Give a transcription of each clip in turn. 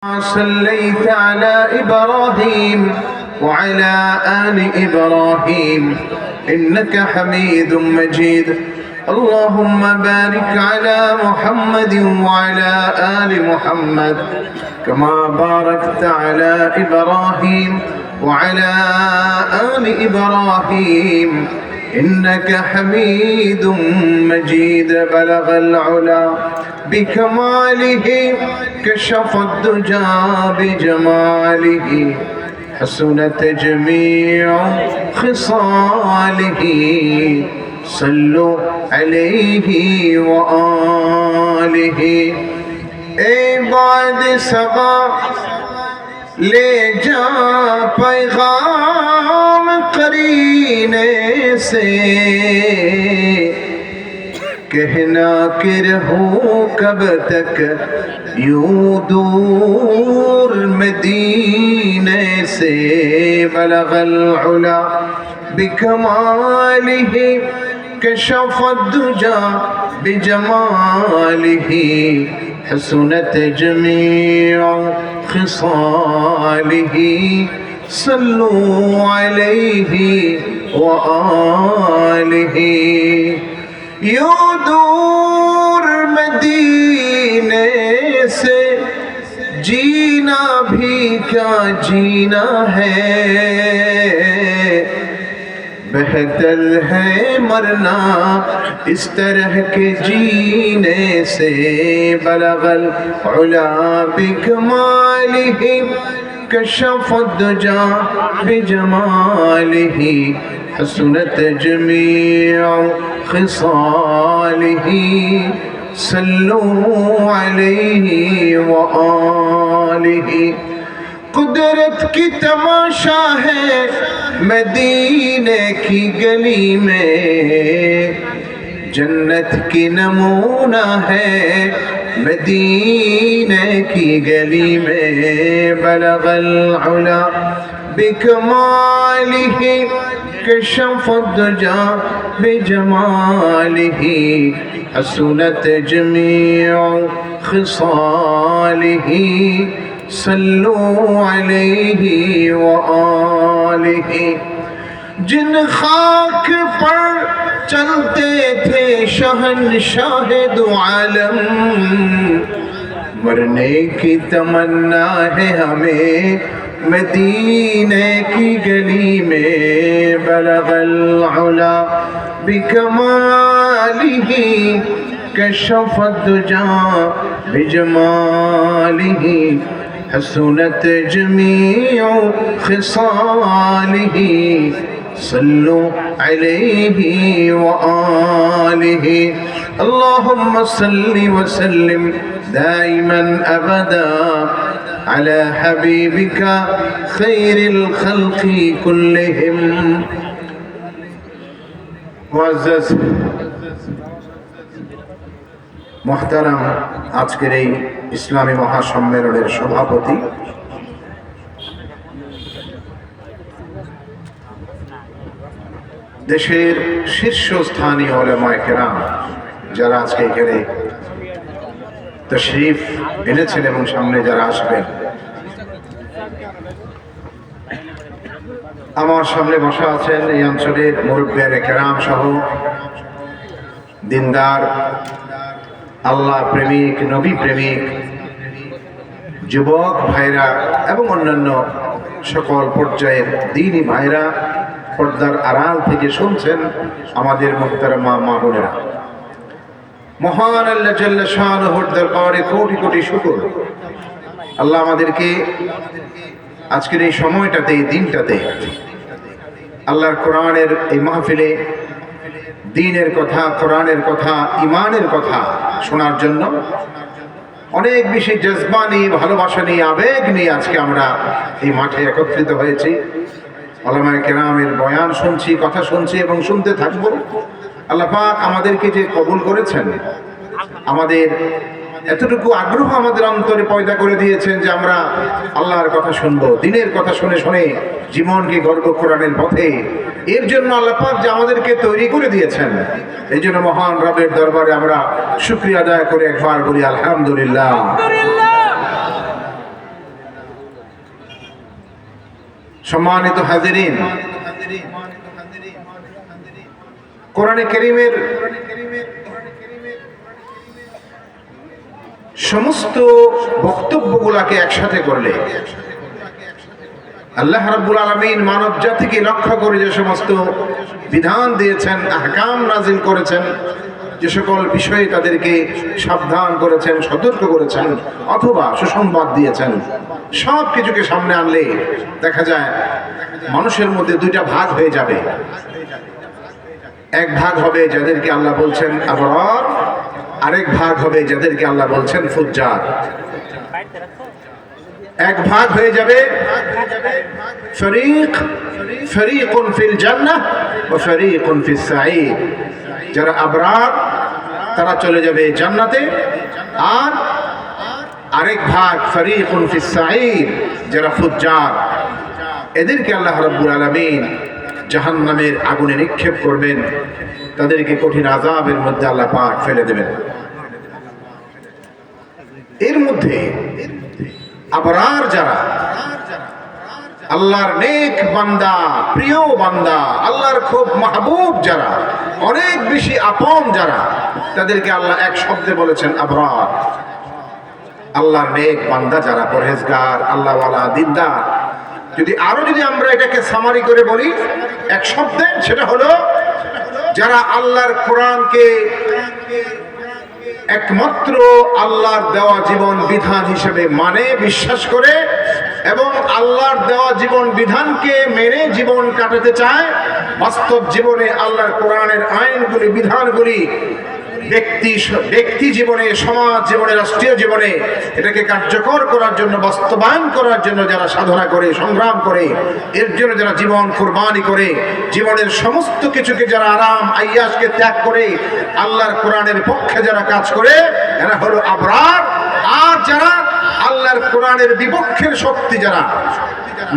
صليت على إبراهيم وعلى آل إبراهيم إنك حميد مجيد. اللهم بارك على محمد وعلى آل محمد كما باركت على إبراهيم وعلى آل إبراهيم إنك حميد مجيد. بلغ العلا بكماله كشف الدجى بجماله حسنت جميع خصاله صلوا عليه وآله. بعد سبا ले जा पैगाम करीने से कहना कि रहूं कब तक यूं दूर मदीने से. बलगल उला बिकमालिही कशफद दुजा बिजमालिही हसनत जमीअ खिसालिही सल्लू अलैहि व आलिही. यूं दूर मदीने से जीना भी क्या जीना है, बेहतर है मरना इस तरह के जीने से. बलगल उला बिकमालिही कशफद दुजा बिजमालिही हसनत जमीअ खिसालिही सल्लू अलैहि व आलिही. कुदरत की तमाशा है मदीने की गली में, जन्नत की नमूना है मदीने की गली में. बलगल उला बिकमालिही कशफद दुजा बिजमालिही हसनत जमीअ खिसालिही सल्लू अलैहि व आलिही. जिन खाक पर चलते थे शहंशाह दो आलम, मरने की तमन्ना है हमें मदीने की गली में. बलगल उला बिकमालिही कशफद दुजा बिजमालिही हसनत जमीअ खिसालिही सल्लू अलैहि व आलिही. अल्लाहुम्म सल्लि व सल्लिम दाइमन अबदा अला हबीबिका खैरिल खल्क़ि कुल्लिहिम. मुअज़्ज़ज़ मोहताराम, আজকের এই ইসলামী মহাসম্মেলনের সভাপতি দেশের শীর্ষস্থানীয় উলামায়ে কেরাম যারা আজকে এখানে তশরিফ এনেছেন এবং সামনে যারা আসবেন, আমার সামনে বসা আছেন এই অঞ্চলের মুরব্বিয়ানে কেরাম সহ দিনদার আল্লাহ প্রেমিক নবী প্রেমিক যুবক ভাইরা এবং অন্যান্য সকল পর্যায়ের দ্বীনি ভাইরা পর্দার আড়াল থেকে শুনছেন আমাদের মুহতারামা মা বোনেরা। মহান আল্লাহ জাল্লা শানুহুর দরবারে কোটি কোটি শুকর, আল্লাহ আমাদেরকে আজকের এই সময়টাতে এই দিনটাতে আল্লাহর কোরআনের এই মাহফিলে দ্বীনের কথা, কোরআনের কথা, ঈমানের কথা শোনার জন্য অনেক বেশি জজবা নিয়ে, ভালোবাসা নিয়ে, আবেগ নিয়ে আজকে আমরা এই মাঠে একত্রিত হয়েছি। উলামায়ে কেরামের বয়ান শুনছি, কথা শুনছি এবং শুনতে থাকব। আল্লাহ পাক আমাদেরকে যে কবুল করেছেন, আমাদের এতটুকু আগ্রহ আমাদের অন্তরে পয়দা করে দিয়েছেন যে আমরা আল্লাহর কথা শুনবো, দ্বীনের কথা শুনে শুনে জীবনকে গর্ব কোরআনের পথে, এর জন্য আল্লাহ পাক যে আমাদেরকে তৈরি করে দিয়েছেন, এই জন্য মহান রবের দরবারে আমরা শুকরিয়া আদায় করে একবার বলি আলহামদুলিল্লাহ। সম্মানিত হাজিরিন, কোরআনে কারীমের সমস্ত বক্তব্যগুলোকে একসাথে করলে আল্লাহ রাব্বুল আলামিন মানব জাতিকে লক্ষ্য করে যে সমস্ত বিধান দিয়েছেন, আহকাম নাজিল করেছেন, যে সকল বিষয়ে তাদেরকে সাবধান করেছেন, সতর্ক করেছেন অথবা সুসংবাদ দিয়েছেন, সব কিছুকে সামনে আনলে দেখা যায় মানুষের মধ্যে দুইটা ভাগ হয়ে যাবে। এক ভাগ হবে যাদেরকে আল্লাহ বলছেন আবরার, আরেক ভাগ হবে যাদেরকে আল্লাহ বলছেন ফুজ্জার। এক ভাগ হয়ে যাবে ফরীকুন ফিল জান্নাহ ওয়া ফরীকুন ফিস সাঈর। যারা আবরার তারা চলে যাবে জান্নাতে, আর আরেক ভাগ ফরীকুন ফিস সাঈর যারা ফুজ্জার, এদেরকে আল্লাহ রাব্বুল আলামিন জাহান্নামের আগুনে নিক্ষেপ করবেন, তাদেরকে কঠিন আযাবের মধ্যে আল্লাহ পাক ফেলে দেবেন। এর মধ্যে আবরার যারা, আল্লাহর নেক বান্দা, প্রিয় বান্দা, আল্লাহর খুব মাহবুব যারা, অনেক বেশি আপন যারা, তাদেরকে আল্লাহ এক শব্দে বলেছেন আবরার। আল্লাহর নেক বান্দা যারা, পরহেজগার, আল্লাহওয়ালা, দিনদার। যদি আমরা এটাকে সামারি করে বলি এক শব্দে, সেটা হলো যারা আল্লাহর কোরআনকে একমাত্র আল্লাহর দেওয়া জীবন বিধান হিসেবে মানে, বিশ্বাস করে এবং আল্লাহর দেওয়া জীবন বিধানকে মেনে জীবন কাটাতে চায়। বাস্তব জীবনে আল্লাহর কোরআনের আইনগুলি, বিধানগুলি ব্যক্তি জীবনে, সমাজ জীবনে, রাষ্ট্রীয় জীবনে এটাকে কার্যকর করার জন্য, বাস্তবায়ন করার জন্য যারা সাধনা করে, সংগ্রাম করে, এর জন্য যারা জীবন কুরবানি করে, জীবনের সমস্ত কিছুকে যারা আরাম আইয়াসকে ত্যাগ করে আল্লাহর কোরআনের পক্ষে যারা কাজ করে, এরা হলো আবরার। আর যারা আল্লাহর কোরআনের বিপক্ষের শক্তি, যারা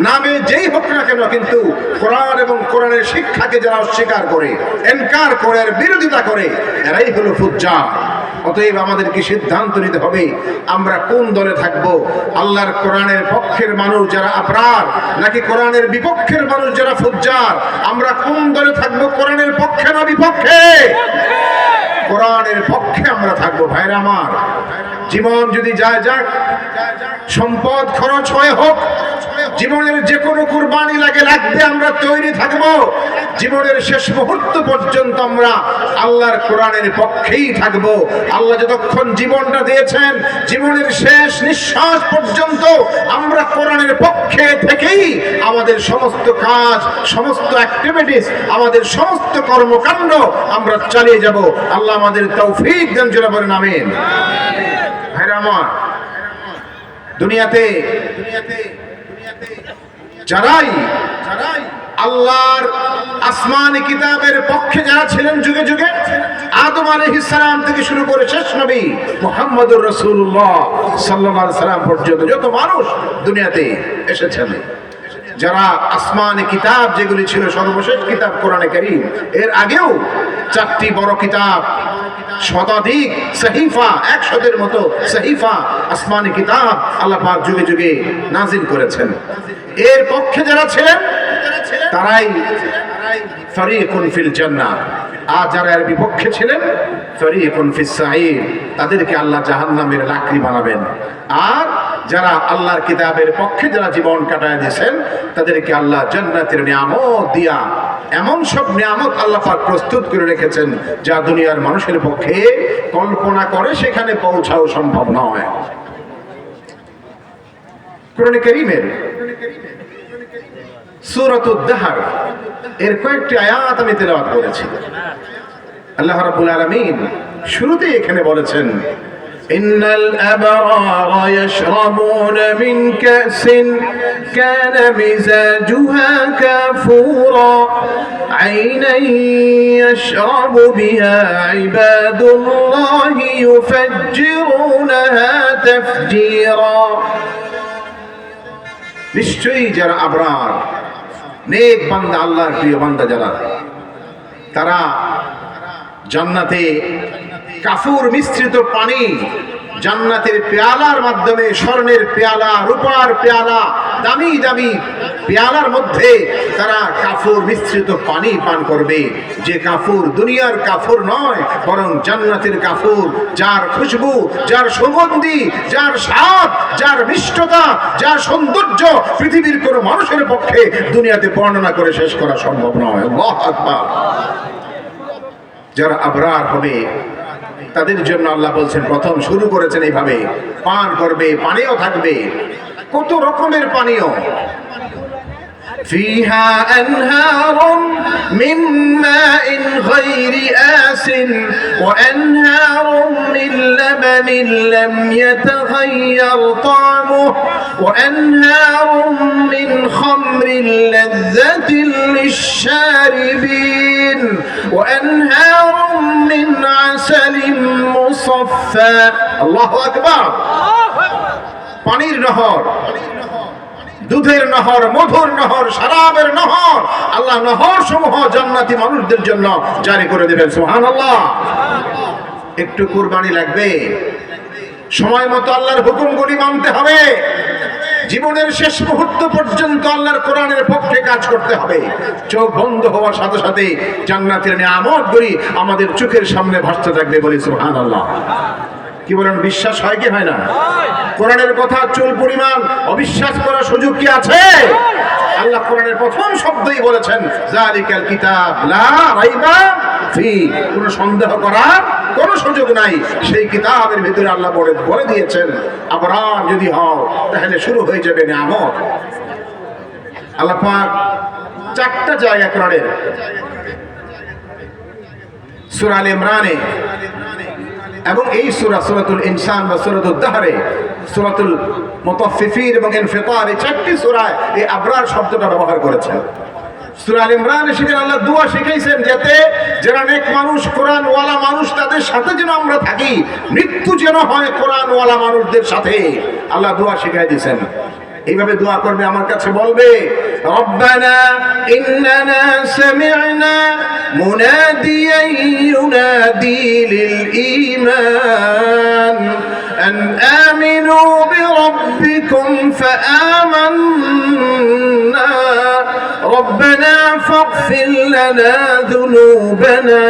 নামে যেই হোক না কেন কিন্তু কোরআন এবং কোরআনের শিক্ষাকে যারা অস্বীকার করে, ইনকার করে, আর বিরোধিতা করে, এরাই হলো ফুজ্জার। অতএব আমাদেরকে সিদ্ধান্ত নিতে হবে আমরা কোন দলে থাকব। আল্লাহর কোরআনের পক্ষের মানুষ যারা আবরার, নাকি কোরআনের বিপক্ষের মানুষ যারা ফুজ্জার? আমরা কোন দলে থাকব? কোরআনের পক্ষে না বিপক্ষে? কোরআনের পক্ষে আমরা থাকবো। ভাইরা আমার, জীবন যদি যায় যাক, সম্পদ খরচ হয়ে হোক, জীবনের যে কোনো কুরবানি লাগবে, আমরা তৈরি থাকবো। জীবনের শেষ মুহূর্ত পর্যন্ত আমরা আল্লাহর কোরআনের পক্ষেই থাকবো। আল্লাহ যতক্ষণ জীবনটা দিয়েছেন, জীবনের শেষ নিঃশ্বাস পর্যন্ত আমরা কোরআনের পক্ষে থেকেই আমাদের সমস্ত কাজ, সমস্ত অ্যাক্টিভিটিস, আমাদের সমস্ত কর্মকাণ্ড আমরা চালিয়ে যাব। আল্লাহ আমাদের তৌফিক দেন, জোরে বলেন আমিন। ভাইরা আমার, দুনিয়াতে যারাই আল্লাহর আসমানি কিতাবের পক্ষে যারা ছিলেন যুগে যুগে, আদম আলাইহিস সালাম থেকে শুরু করে শেষ নবী মুহাম্মদুর রাসূলুল্লাহ সাল্লাল্লাহু আলাইহি সাল্লাম পর্যন্ত যত মানুষ দুনিয়াতে এসেছেন, যারা আসমানি কিতাব যেগুলি ছিল, সর্বশেষ কিতাব কোরআনে কারীম, এর আগেও 4টি বড় কিতাব, শতাধিক সহিফা, 100-এর মতো সহিফা, আসমানি কিতাব আল্লাহ পাক যুগে যুগে নাজিল করেছেন। এর পক্ষে যারা ছিলেন তারাই ফরীকুন ফিল জান্নাহ, আর যারা এর বিপক্ষে ছিলেন ফরীকুন ফিস সাঈর, তাদেরকে আল্লাহ জাহান্নামের লাকড়ি বানাবেন। আর যারা আল্লাহর কিতাবের পক্ষে যারা জীবন কাটায় দিয়েছেন, তাদেরকে আল্লাহ জান্নাতের নিয়ামত দিয়া, এমন সব নিয়ামত আল্লাহ পাক প্রস্তুত করে রেখেছেন যা দুনিয়ার মানুষের পক্ষে কল্পনা করে সেখানে পৌঁছাও সম্ভব নয়। কোরআনে কারীমের সূরাতুদ দাহর এর কয়েকটি আয়াত আমি তেলাওয়াত করেছি। আল্লাহ রাব্বুল আলামিন শুরুতেই এখানে বলেছেন, ইন্নাল আবরারা ইয়াশরাবুনা মিন কাসিন কানা মিজাজুহা কাফুরা আইনান ইয়াশরাবু বিহা ইবাদুল্লাহি ইউফাজ্জিরুনাহা তাফজীরা। নিশ্চয়ই যারা আবরার, নেক বান্দা, আল্লাহর প্রিয় বান্দা যারা, তারা জান্নাতে কাফুর মিশ্রিত পানি, জান্নাতের পেয়ালার মাধ্যমে, স্বর্ণের পেয়ালা, রূপার পেয়ালা, দামি দামি পেয়ালার মধ্যে তারা কাফুর মিশ্রিত পানি পান করবে, যে কাফুর দুনিয়ার কাফুর নয়, বরং জান্নাতের কাফুর, যার খুশবু, যার সুগন্ধি, যার স্বাদ, যার মিষ্টতা, যার সৌন্দর্য পৃথিবীর কোনো মানুষের পক্ষে দুনিয়াতে বর্ণনা করে শেষ করা সম্ভব নয়। আল্লাহু আকবার। যারা আবরার হবে তাদের জন্য আল্লাহ বলছেন, প্রথম শুরু করেছেন এইভাবে, পান করবে, পানীয় থাকবে, কত রকমের পানীয়। فيها أنهار من ماء غير آسن وأنهار من لبن لم يتغير طعمه وأنهار من خمر لذة للشاربين وأنهار من عسل مصفى الله أكبر পানির নহর, দুধের নহর, মধুর নহর, শরাবের নহর, আল্লাহ নহর সমূহ জান্নাতি মানুষদের জন্য জারি করে দেবেন। সুবহানাল্লাহ। একটু কুরবানি লাগবে, সময় মতো আল্লাহর হুকুমগুলি মানতে হবে, জীবনের শেষ মুহূর্ত পর্যন্ত আল্লাহর কোরআনের পক্ষে কাজ করতে হবে। চোখ বন্ধ হওয়ার সাথে সাথে জান্নাতের নিয়ামতগুলি আমাদের চোখের সামনে ভাসতে থাকবে, বলি সুবহানাল্লাহ। কি বলেন, বিশ্বাস হয় কি হয় না? কোরআনের কথা চুল পরিমাণ অবিশ্বাস করার সুযোগ কি আছে? আল্লাহ কোরআনের প্রথম শব্দই বলেছেন, যালিকাল কিতাব লা রাইবা ফি, কোনো সন্দেহ করার কোনো সুযোগ নাই। সেই কিতাবের ভিতরে আল্লাহ বলে দিয়েছেন, আবরার যদি হও তাহলে শুরু হয়ে যাবে নিয়ামত। আল্লাহ পাক চারটা জায়গা কোরআনের, সূরা আলে ইমরানে এবং এই সূরা সূরাতুল ইনসান বা সূরাতুদ দাহরে, সূরাতুল মুতাফফিফিন এবং ইনফিতার, এই চারটি সূরায় এই আবরার শব্দটা ব্যবহার করেছেন। সূরা আলে ইমরানে সেখানে আল্লাহ দোয়া শিখাইছেন, যাতে যারা নেক মানুষ, কোরআনওয়ালা মানুষ, তাদের সাথে যেন আমরা থাকি, মৃত্যু যেন হয় কোরআনওয়ালা মানুষদের সাথে। আল্লাহ দোয়া শিখাই দিয়েছেন, এইভাবে দোয়া করবে, আমার কাছে বলবে, রব্বানা ইন্নানা সামি'না মুনাদিয়ান ইউনাদি লিল ঈমান আন আমিনু বিরাব্বিকুম ফাআমান্না ربنا فاغفر لنا ذنوبنا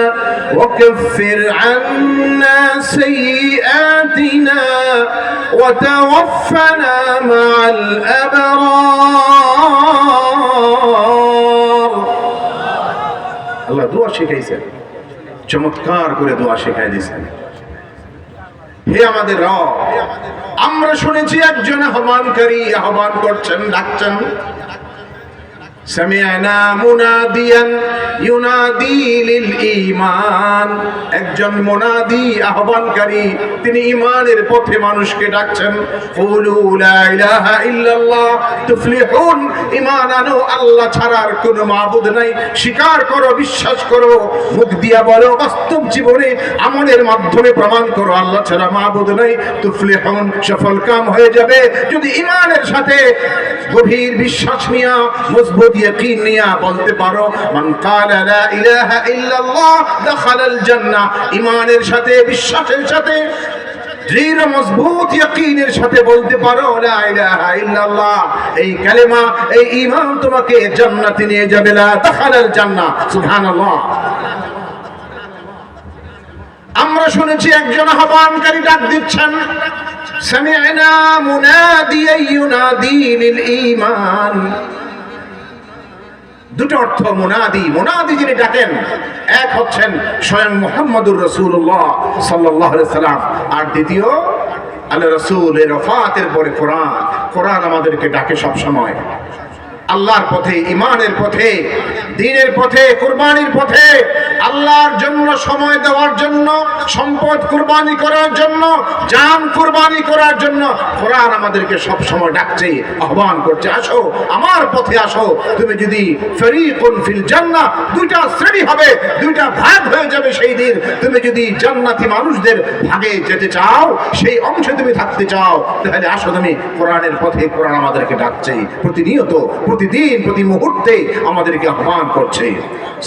وكفر عنا سيئاتنا وتوفنا مع الأبرار। আল্লাহ দোয়া শিখাইছেন, চমৎকার করে দোয়া শিখাই দিয়েছেন। হে আমাদের রব, আমরা শুনেছি একজন আহ্বানকারী আহ্বান করছেন, ডাকছেন, সামি'না মুনাদিয়ান ইউনাদি লিল ঈমান, একজন মুনাদি আহ্বানকারী, তিনি ঈমানের পথে মানুষকে ডাকছেন। কুলু লা ইলাহা ইল্লাল্লাহ তুফলিহুন, ঈমান আনো, আল্লাহ ছাড়া আর কোনো মাবুদ নাই, স্বীকার করো, বিশ্বাস করো, মুখ দিয়া বলো, বাস্তব জীবনে আমলের মাধ্যমে প্রমাণ করো আল্লাহ ছাড়া মাবুদ নাই। তুফলিহুন, সফল কাম হয়ে যাবে যদি ঈমানের সাথে গভীর বিশ্বাস নিয়ে, মজবুত ইয়াকিন নিয়ে বলতে পারো, মান ক্বালা লা ইলাহা ইল্লাল্লাহ দাখালাল জান্নাহ। ঈমানের সাথে, বিশ্বাসের সাথে, দৃঢ় মজবুত ইয়াকিনের সাথে বলতে পারো লা ইলাহা ইল্লাল্লাহ, এই কালেমা, এই ঈমান তোমাকে জান্নাতে নিয়ে যাবে। লা দাখালাল জান্নাহ। সুবহানাল্লাহ। আমরা শুনেছি একজন আহ্বানকারী ডাক দিচ্ছেন, সামি'না মুনাদিয়ান ইউনাদি লিল ঈমান। দুটো অর্থ মুনাদি, মুনাদি যিনি ডাকেন, এক হচ্ছেন স্বয়ং মুহাম্মদুর রাসূলুল্লাহ সাল্লাল্লাহু আলাইহি সাল্লাম, আর দ্বিতীয় আল্লাহ রাসূলের ওফাতের পরে কোরআন। কোরআন আমাদেরকে ডাকে সব সময় আল্লাহর পথে, ঈমানের পথে, দ্বীনের পথে, কুরবানির পথে, আল্লাহর জন্য সময় দেওয়ার জন্য, সম্পদ কুরবানি করার জন্য, জান কুরবানি করার জন্য কোরআন আমাদেরকে সব সময় ডাকছে, আহ্বান করছে, আসো আমার পথে আসো। তুমি যদি ফরিকুন ফিল জান্নাহ, দুইটা শ্রেণী হবে, দুইটা ভাগ হয়ে যাবে সেই দিন। তুমি যদি জান্নাতি মানুষদের ভাগে যেতে চাও, সেই অংশে তুমি থাকতে চাও, তাহলে আসো তুমি কোরআনের পথে। কোরআন আমাদেরকে ডাকছে প্রতিনিয়ত, প্রতিদিন, প্রতি মুহূর্তে আমাদেরকে আহ্বান করছে।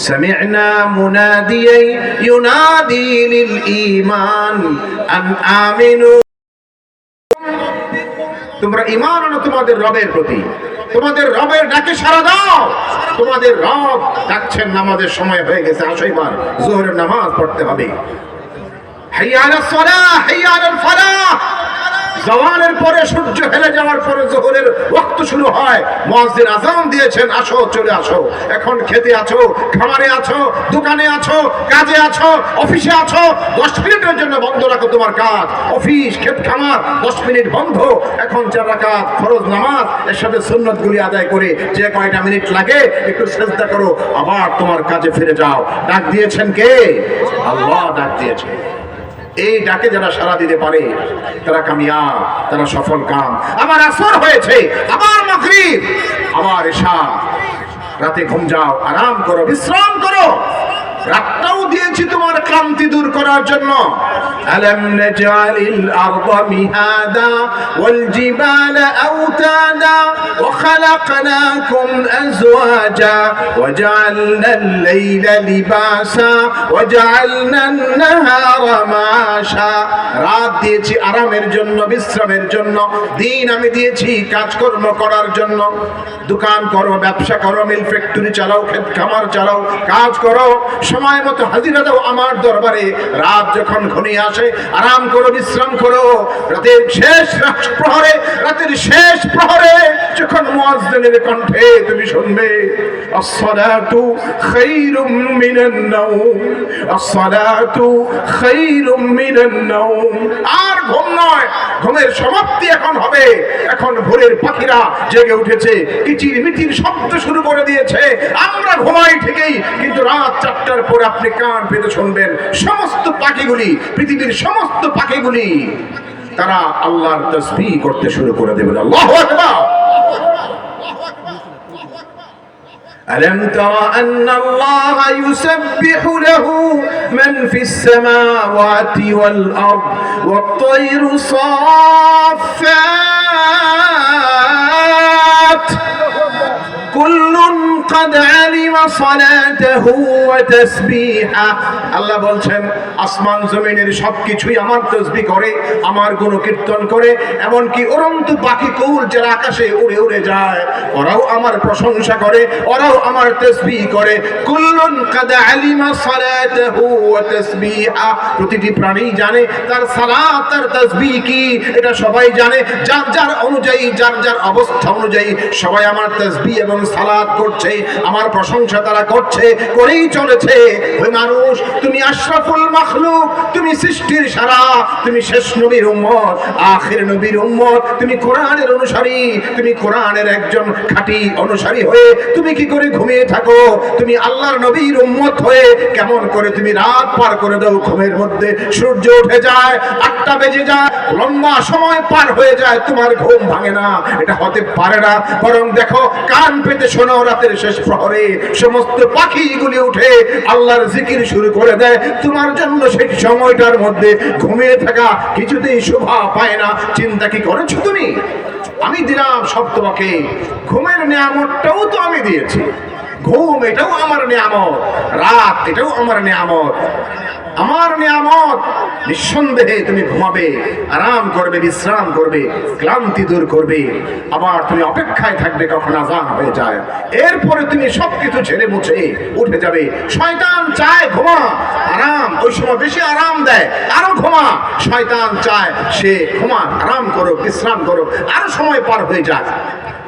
সামি'না মুনাদিয়ান ইউনাদি লিল ঈমান আন আমিনু। তোমরা ঈমান আনো তোমাদের রবের প্রতি, তোমাদের রবের ডাকে সাড়া দাও। তোমাদের রব ডাকছেন, নামাজের সময় হয়ে গেছে, আসো এবার যোহরের নামাজ পড়তে হবে। হাইয়া আলাস সালাহ, হাইয়া আলাল ফালাহ। জওয়ানের পরে সূর্য হেলে যাওয়ার পরে যোহরের ওয়াক্ত শুরু হয়। মুয়াজ্জিন আযান দিয়েছেন, আসো চলে আসো। এখন খেতে আছো, খামারে আছো, দোকানে আছো, কাজে আছো, অফিসে আছো, 10 মিনিটের জন্য বন্ধ রাখো তোমার কাজ। অফিস, ক্ষেত, খামার 10 মিনিট বন্ধ। এখন 4 রাকাত ফরজ নামাজ, এর সাথে সুন্নতগুলি আদায় করে যে কয়টা মিনিট লাগে একটু সিজদা করো, আবার তোমার কাজে ফিরে যাও। ডাক দিয়েছেন কে? আল্লাহ ডাক দিয়েছেন। এই ডাকে যারা সাড়া দিতে পারে তারা কামিয়াব, তারা সফল কাম। আবার আসর হয়েছে, আবার মাগরিব, আবার এশা। রাতে ঘুম যাও, আরাম করো, বিশ্রাম করো। রাতটাও দিয়েছি তোমার ক্লান্তি দূর করার জন্য। আলাম নাজআলিল আরদা মিহাদা ওয়াল জিবালা আওতাদা ওয়া খালাকনাকুম আজওয়াজা ওয়া জাআলনাল লাইলা লিবাসা ওয়া জাআলনান নাহারা মাশা। রাত দিয়েছি আরামের জন্য, বিশ্রামের জন্য। দিন আমি দিয়েছি কাজকর্ম করার জন্য। দোকান করো, ব্যবসা করো, মিল ফ্যাক্টরি চালাও, ক্ষেত খামার চালাও, কাজ করো, সময় মতো হাজিরা দাও আমার দরবারে। রাত যখন ঘনিয়ে আসে আরাম করো, বিশ্রাম করো। রাতের শেষ প্রহরে, রাতের শেষ প্রহরে যখন মুয়াজ্জিনের কণ্ঠে তুমি শুনবে আসসালাতু খায়রুম মিনান নাওম, আসসালাতু খায়রুম মিনান নাওম। আর ঘুম নয়, ঘুমের সমাপ্তি এখন হবে। এখন ভোরের পাখিরা জেগে উঠেছে, কিচির মিচির শব্দ শুরু করে দিয়েছে। আমরা ঘুমাই ঠিকই, কিন্তু রাত 4টার পরে আপনি কান পেতে শুনবেন সমস্ত পাখিগুলি, পৃথিবীর সমস্ত পাখিগুলি তারা আল্লাহর তাসবিহ করতে শুরু করে দেবে। আল্লাহু আকবার। ألم تر أن الله يسبح له من في السماوات والأرض والطير صافات كل قد علم صلاته وتسبيحه। আল্লাহ বলছেন আসমান জমিনের সবকিছুই আমার তাসবিহ করে, আমার গুণকীর্তন করে। এমনকি উড়ন্ত পাখি কুল যারা আকাশে উড়ে উড়ে যায়, ওরাও আমার প্রশংসা করে, ওরাও আমার তাসবিহ করে। কুল্লুন কাদ আলিমা সালাতাহু ওয়া তাসবিহা। প্রতিটি প্রাণী জানে তার সালাত, তার তাসবিহ কি, এটা সবাই জানে। যার যার অনুযায়ী, যার যার অবস্থা অনুযায়ী সবাই আমার তাসবিহ এবং সালাত করছে, আমার প্রশংসা তারা করছে, করেই চলেছে। ওই মানুষ, তুমি আশরাফুল মাখলুক, তুমি সৃষ্টির সারা, তুমি শেষ নবীর উম্মত, আখির নবীর উম্মত, তুমি কোরআনের অনুসারী, তুমি কোরআনের একজন খাঁটি অনুসারী হয়ে তুমি কি করে ঘুমিয়ে থাকো? তুমি আল্লাহর নবীর উম্মত হয়ে কেমন করে তুমি রাত পার করে দাও? ঘুমের মধ্যে সূর্য উঠে যায়, 8টা বেজে যায়, লম্বা সময় পার হয়ে যায়, তোমার ঘুম ভাঙে না। এটা হতে পারে না। বরং দেখো, কান পেতে শোনো, রাতের শেষ প্রহরে সমস্ত পাখিগুলি উঠে আল্লাহর জিকির শুরু করে দেয়। তোমার জন্য সেই সময়টার মধ্যে ঘুমিয়ে থাকা কিছুতেই শোভা পায় না। চিন্তা কি করেছো তুমি? আমি দিলাম সব তোমাকে। ঘুমের নিয়ামতটাও তো আমি দিয়েছি। ঘুম এটাও আমার নিয়ামত, রাত এটাও আমার নিয়ামত। আমার নিয়ামত, নিঃসন্দেহে তুমি ঘুমাবে, আরাম করবে, বিশ্রাম করবে, ক্লান্তি দূর করবে। আবার তুমি অপেক্ষায় থাকবে কখন আযান হয়ে যায়। এরপরে তুমি সবকিছু ছেড়ে মুছে উঠে যাবে। শয়তান চায় ঘুমা, আরাম, ওই সময় বেশি আরাম দেয়, আরো ঘুমা। শয়তান চায় সে ঘুমা, আরাম করো, বিশ্রাম করো, আরো সময় পার হয়ে যায়,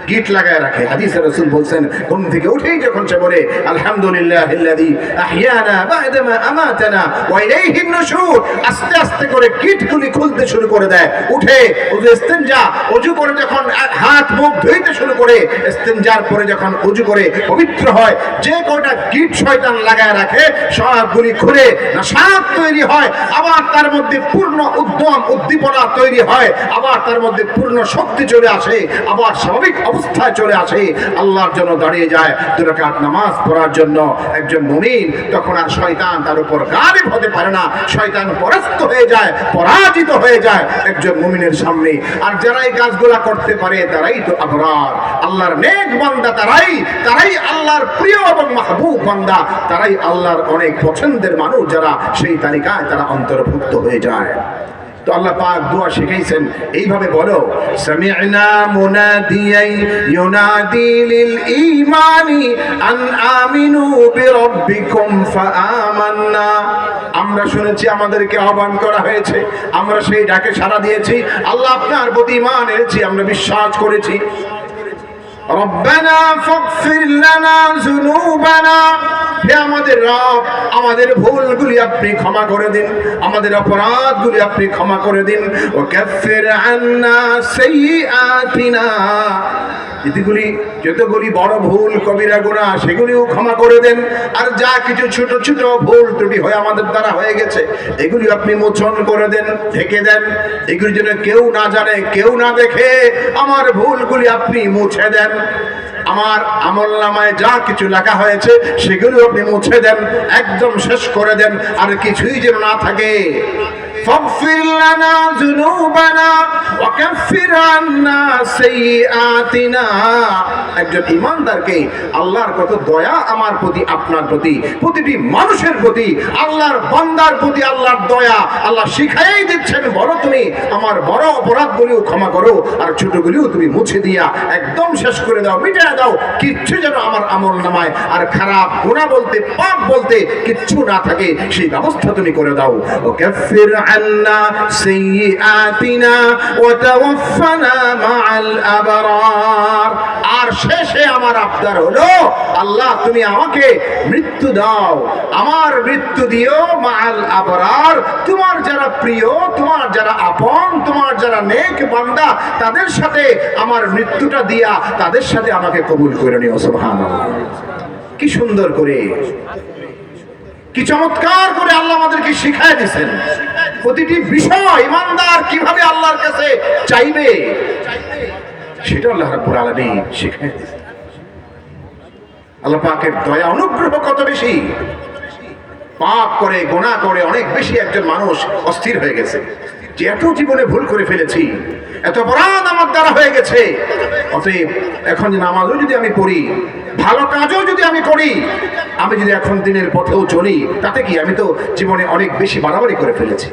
গিট লাগায় রাখে। হাদিসে রাসূল বলছেন, ঘুম থেকে উঠেই যখন সে বলে আলহামদুলিল্লাহিল্লাযী আহইয়ানা বা'দামা আমাতানা ওয়া ইলাইহিন নুশুর, আস্তে আস্তে করে গিটগুলি খুলতে শুরু করে দেয়। উঠে ওযু ইস্তিনজা, ওযু করে যখন হাত মুখ ধুইতে শুরু করে, ইস্তিনজার পরে যখন ওযু করে পবিত্র হয়, যে কয়টা গিট শয়তান লাগায় রাখে সবগুলি খুলে নাশাত তৈরি হয়। আবার তার মধ্যে পূর্ণ উদ্যম, উদ্দীপনা তৈরি হয়। আবার তার মধ্যে পূর্ণ শক্তি চলে আসে। আবার স্বাভাবিক অবস্থায় চলে আসে, আল্লাহর জন্য দাঁড়িয়ে যায় 2 রাকাত নামাজ পড়ার জন্য। একজন মুমিন তখন আর শয়তান তার উপর গালিব হতে পারে না। শয়তান পরাস্ত হয়ে যায়, পরাজিত হয়ে যায় একজন মুমিনের সামনে। আর যারা এই কাজগুলা করতে পারে তারাই তো আবরার, আল্লাহর নেক বান্দা। তারাই আল্লাহর প্রিয় এবং মাহবুব বান্দা। তারাই আল্লাহর অনেক পছন্দের মানুষ, যারা সেই তালিকায় তারা অন্তর্ভুক্ত হয়ে যায়। তো আল্লাহ পাক দোয়া শিখাইছেন এইভাবে বলো, সামি'না মুনাদিয়ান ইউনাদি লিল ঈমানি আন আমিনু বিরাব্বিকুম ফাআমান্না। আমরা শুনেছি, আমাদেরকে আহ্বান করা হয়েছে, আমরা সেই ডাকে সাড়া দিয়েছি, আল্লাহ আপনার প্রতি ঈমান এনেছি, আমরা বিশ্বাস করেছি। রব্বানা ফাগফির লানা যুনুবানা, হে আমাদের রব, আমাদের ভুলগুলি আপনি ক্ষমা করে দিন, আমাদের অপরাধগুলি আপনি ক্ষমা করে দিন। ওয়া কাফির আন্না সাইয়্যাতিনা, যতগুলি বড় ভুল কবিরা গুনাহ সেগুলিও ক্ষমা করে দেন। আর যা কিছু ছোট ছোট ভুল ত্রুটি হয়ে আমাদের দ্বারা হয়ে গেছে এগুলি আপনি মোচন করে দেন, ঢেকে দেন। এগুলি যেন কেউ না জানে, কেউ না দেখে, আমার ভুলগুলি আপনি মুছে দেন। আমার আমলনামায় যা কিছু লেখা হয়েছে সেগুলো আপনি মুছে দেন, একদম শেষ করে দেন, আর কিছুই যেন না থাকে। ফাগফির লানা যুনুবানা ওয়া কাফির আন্না সাইয়্যাতিনা। একজন ঈমানদারকে আল্লাহর কত দয়া আমার প্রতি, আপনার প্রতি, প্রতিটি মানুষের প্রতি, আল্লাহর বান্দার প্রতি আল্লাহর দয়া। আল্লাহ শিখাই দিচ্ছেন, বলো তুমি আমার বড় অপরাধগুলিও ক্ষমা করো, আর ছোটগুলিও তুমি মুছে দিয়া একদম শেষ করে দাও, মিটিয়ে দাও, কিচ্ছু যেন আমার আমলনামায় আর খারাপ গুনাহ বলতে, পাপ বলতে কিচ্ছু না থাকে, সেই ব্যবস্থা তুমি করে দাও। ওয়া কাফির আন্না সাইয়্যাতিনা ওয়া তাওয়াফানা মাআল আবরার। আর শেষে আমার আবদার হলো, আল্লাহ তুমি আমাকে মৃত্যু দাও, আমার মৃত্যু দিও মাআল আবরার, তোমার যারা প্রিয়, তোমার যারা আপন, তোমার যারা নেক বান্দা, তাদের সাথে আমার মৃত্যুটা দিয়া তাদের সাথে আমাকে কবুল করে নিও। সুবহানাল্লাহ, কি সুন্দর করে, কি চমৎকার করে আল্লাহ আমাদেরকে শিখায় দিয়েছেন প্রতিটি বিষয় ঈমানদার কিভাবে আল্লাহর কাছে চাইবে, সেটা আল্লাহ রাব্বুল আলামিন শিখায় দিয়েছেন। আল্লাহ পাকের দয়া অনুগ্রহ কত বেশি। পাপ করে, গুনাহ করে অনেক বেশি একজন মানুষ অস্থির হয়ে গেছে যে এত জীবনে ভুল করে ফেলেছি, এত অপরাধ আমার দ্বারা হয়ে গেছে, অতএব এখন নামাজও যদি আমি পড়ি, ভালো কাজও যদি আমি করি, আমি যদি এখন দিনের পথেও চলি, তাতে কি, আমি তো জীবনে অনেক বেশি বাড়াবাড়ি করে ফেলেছি।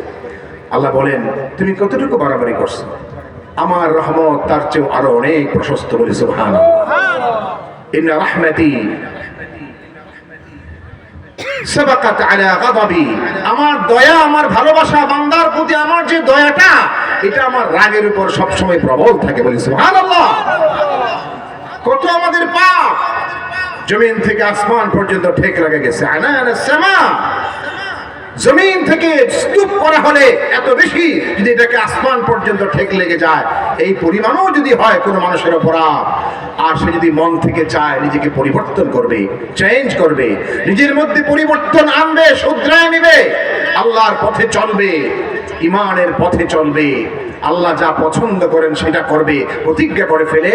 আল্লাহ বলেন, তুমি কতটুকু বাড়াবাড়ি করছো? আমার রহমত তার চেয়েও আরো অনেক প্রশস্ত। বলি সুবহানাল্লাহ। ইন্না রাহমাতি সাবাকাত আলা গাদাবি, আমার দয়া, আমার ভালোবাসা বান্দার প্রতি, আমার যে দয়াটা, এটা আমার রাগের উপর সব সময় প্রবল থাকে। বলি সুবহানাল্লাহ। কত আমাদের পাপ জমিন থেকে আসমান পর্যন্ত ঠেক লেগে গেছে। আনানাস সামা, জমিন থেকে স্তূপ করা হলে এত বেশি, যদি এটাকে আসমান পর্যন্ত ঠেক লেগে যায়, এই পরিমাণও যদি হয় কোনো মানুষের অপরাধ, আর সে যদি মন থেকে চায় নিজেকে পরিবর্তন করবে, চেঞ্জ করবে, নিজের মধ্যে পরিবর্তন আনবে, শুধরায় নেবে, আল্লাহর পথে চলবে, ঈমানের পথে চলবে, আল্লাহ যা পছন্দ করেন সেটা করবে, প্রতিজ্ঞা করে ফেলে,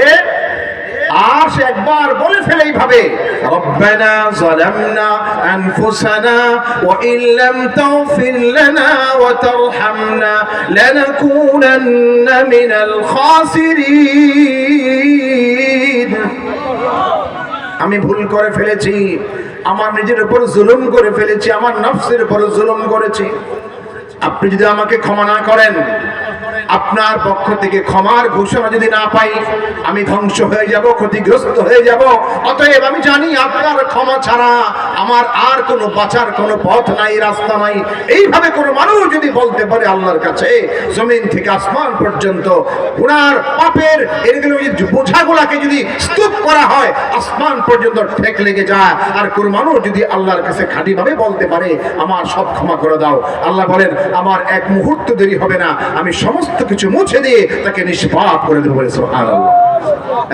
আর সে একবার বলে ফেলে এইভাবে, রব্বানা যালামনা আনফুসানা ওয়া ইল্লাম তাগফির লানা ওয়া তারহামনা লানাকুনান্না মিনাল খাসিরিন। আমি ভুল করে ফেলেছি, আমার নিজের উপর জুলুম করে ফেলেছি, আমার নফসের উপর জুলুম করেছি। আপনি যদি আমাকে ক্ষমা না করেন, আপনার পক্ষ থেকে ক্ষমার ঘোষণা যদি না পাই, আমি ধ্বংস হয়ে যাব, ক্ষতিগ্রস্ত হয়ে যাব। অতএব আমি জানি আপনার ক্ষমা ছাড়া আমার আর কোনো বাঁচার কোনো পথ নাই, রাস্তা নাই। এইভাবে কোনো মানুষ যদি বলতে পারে আল্লাহর কাছে, জমিন থেকে আসমান পর্যন্ত গুনার পাপের এগুলো বোঝাগুলাকে যদি স্তূপ করা হয়, আসমান পর্যন্ত ঠেক লেগে যায়, আর কোনো মানুষ যদি আল্লাহর কাছে খাঁটিভাবে বলতে পারে আমার সব ক্ষমা করে দাও, আল্লাহ বলেন আমার এক মুহূর্ত দেরি হবে না, আমি সমস্ত কিছু মুছে দিয়ে তাকে নিষ্পাপ করে দেবো। বলে সুবহানাল্লাহ।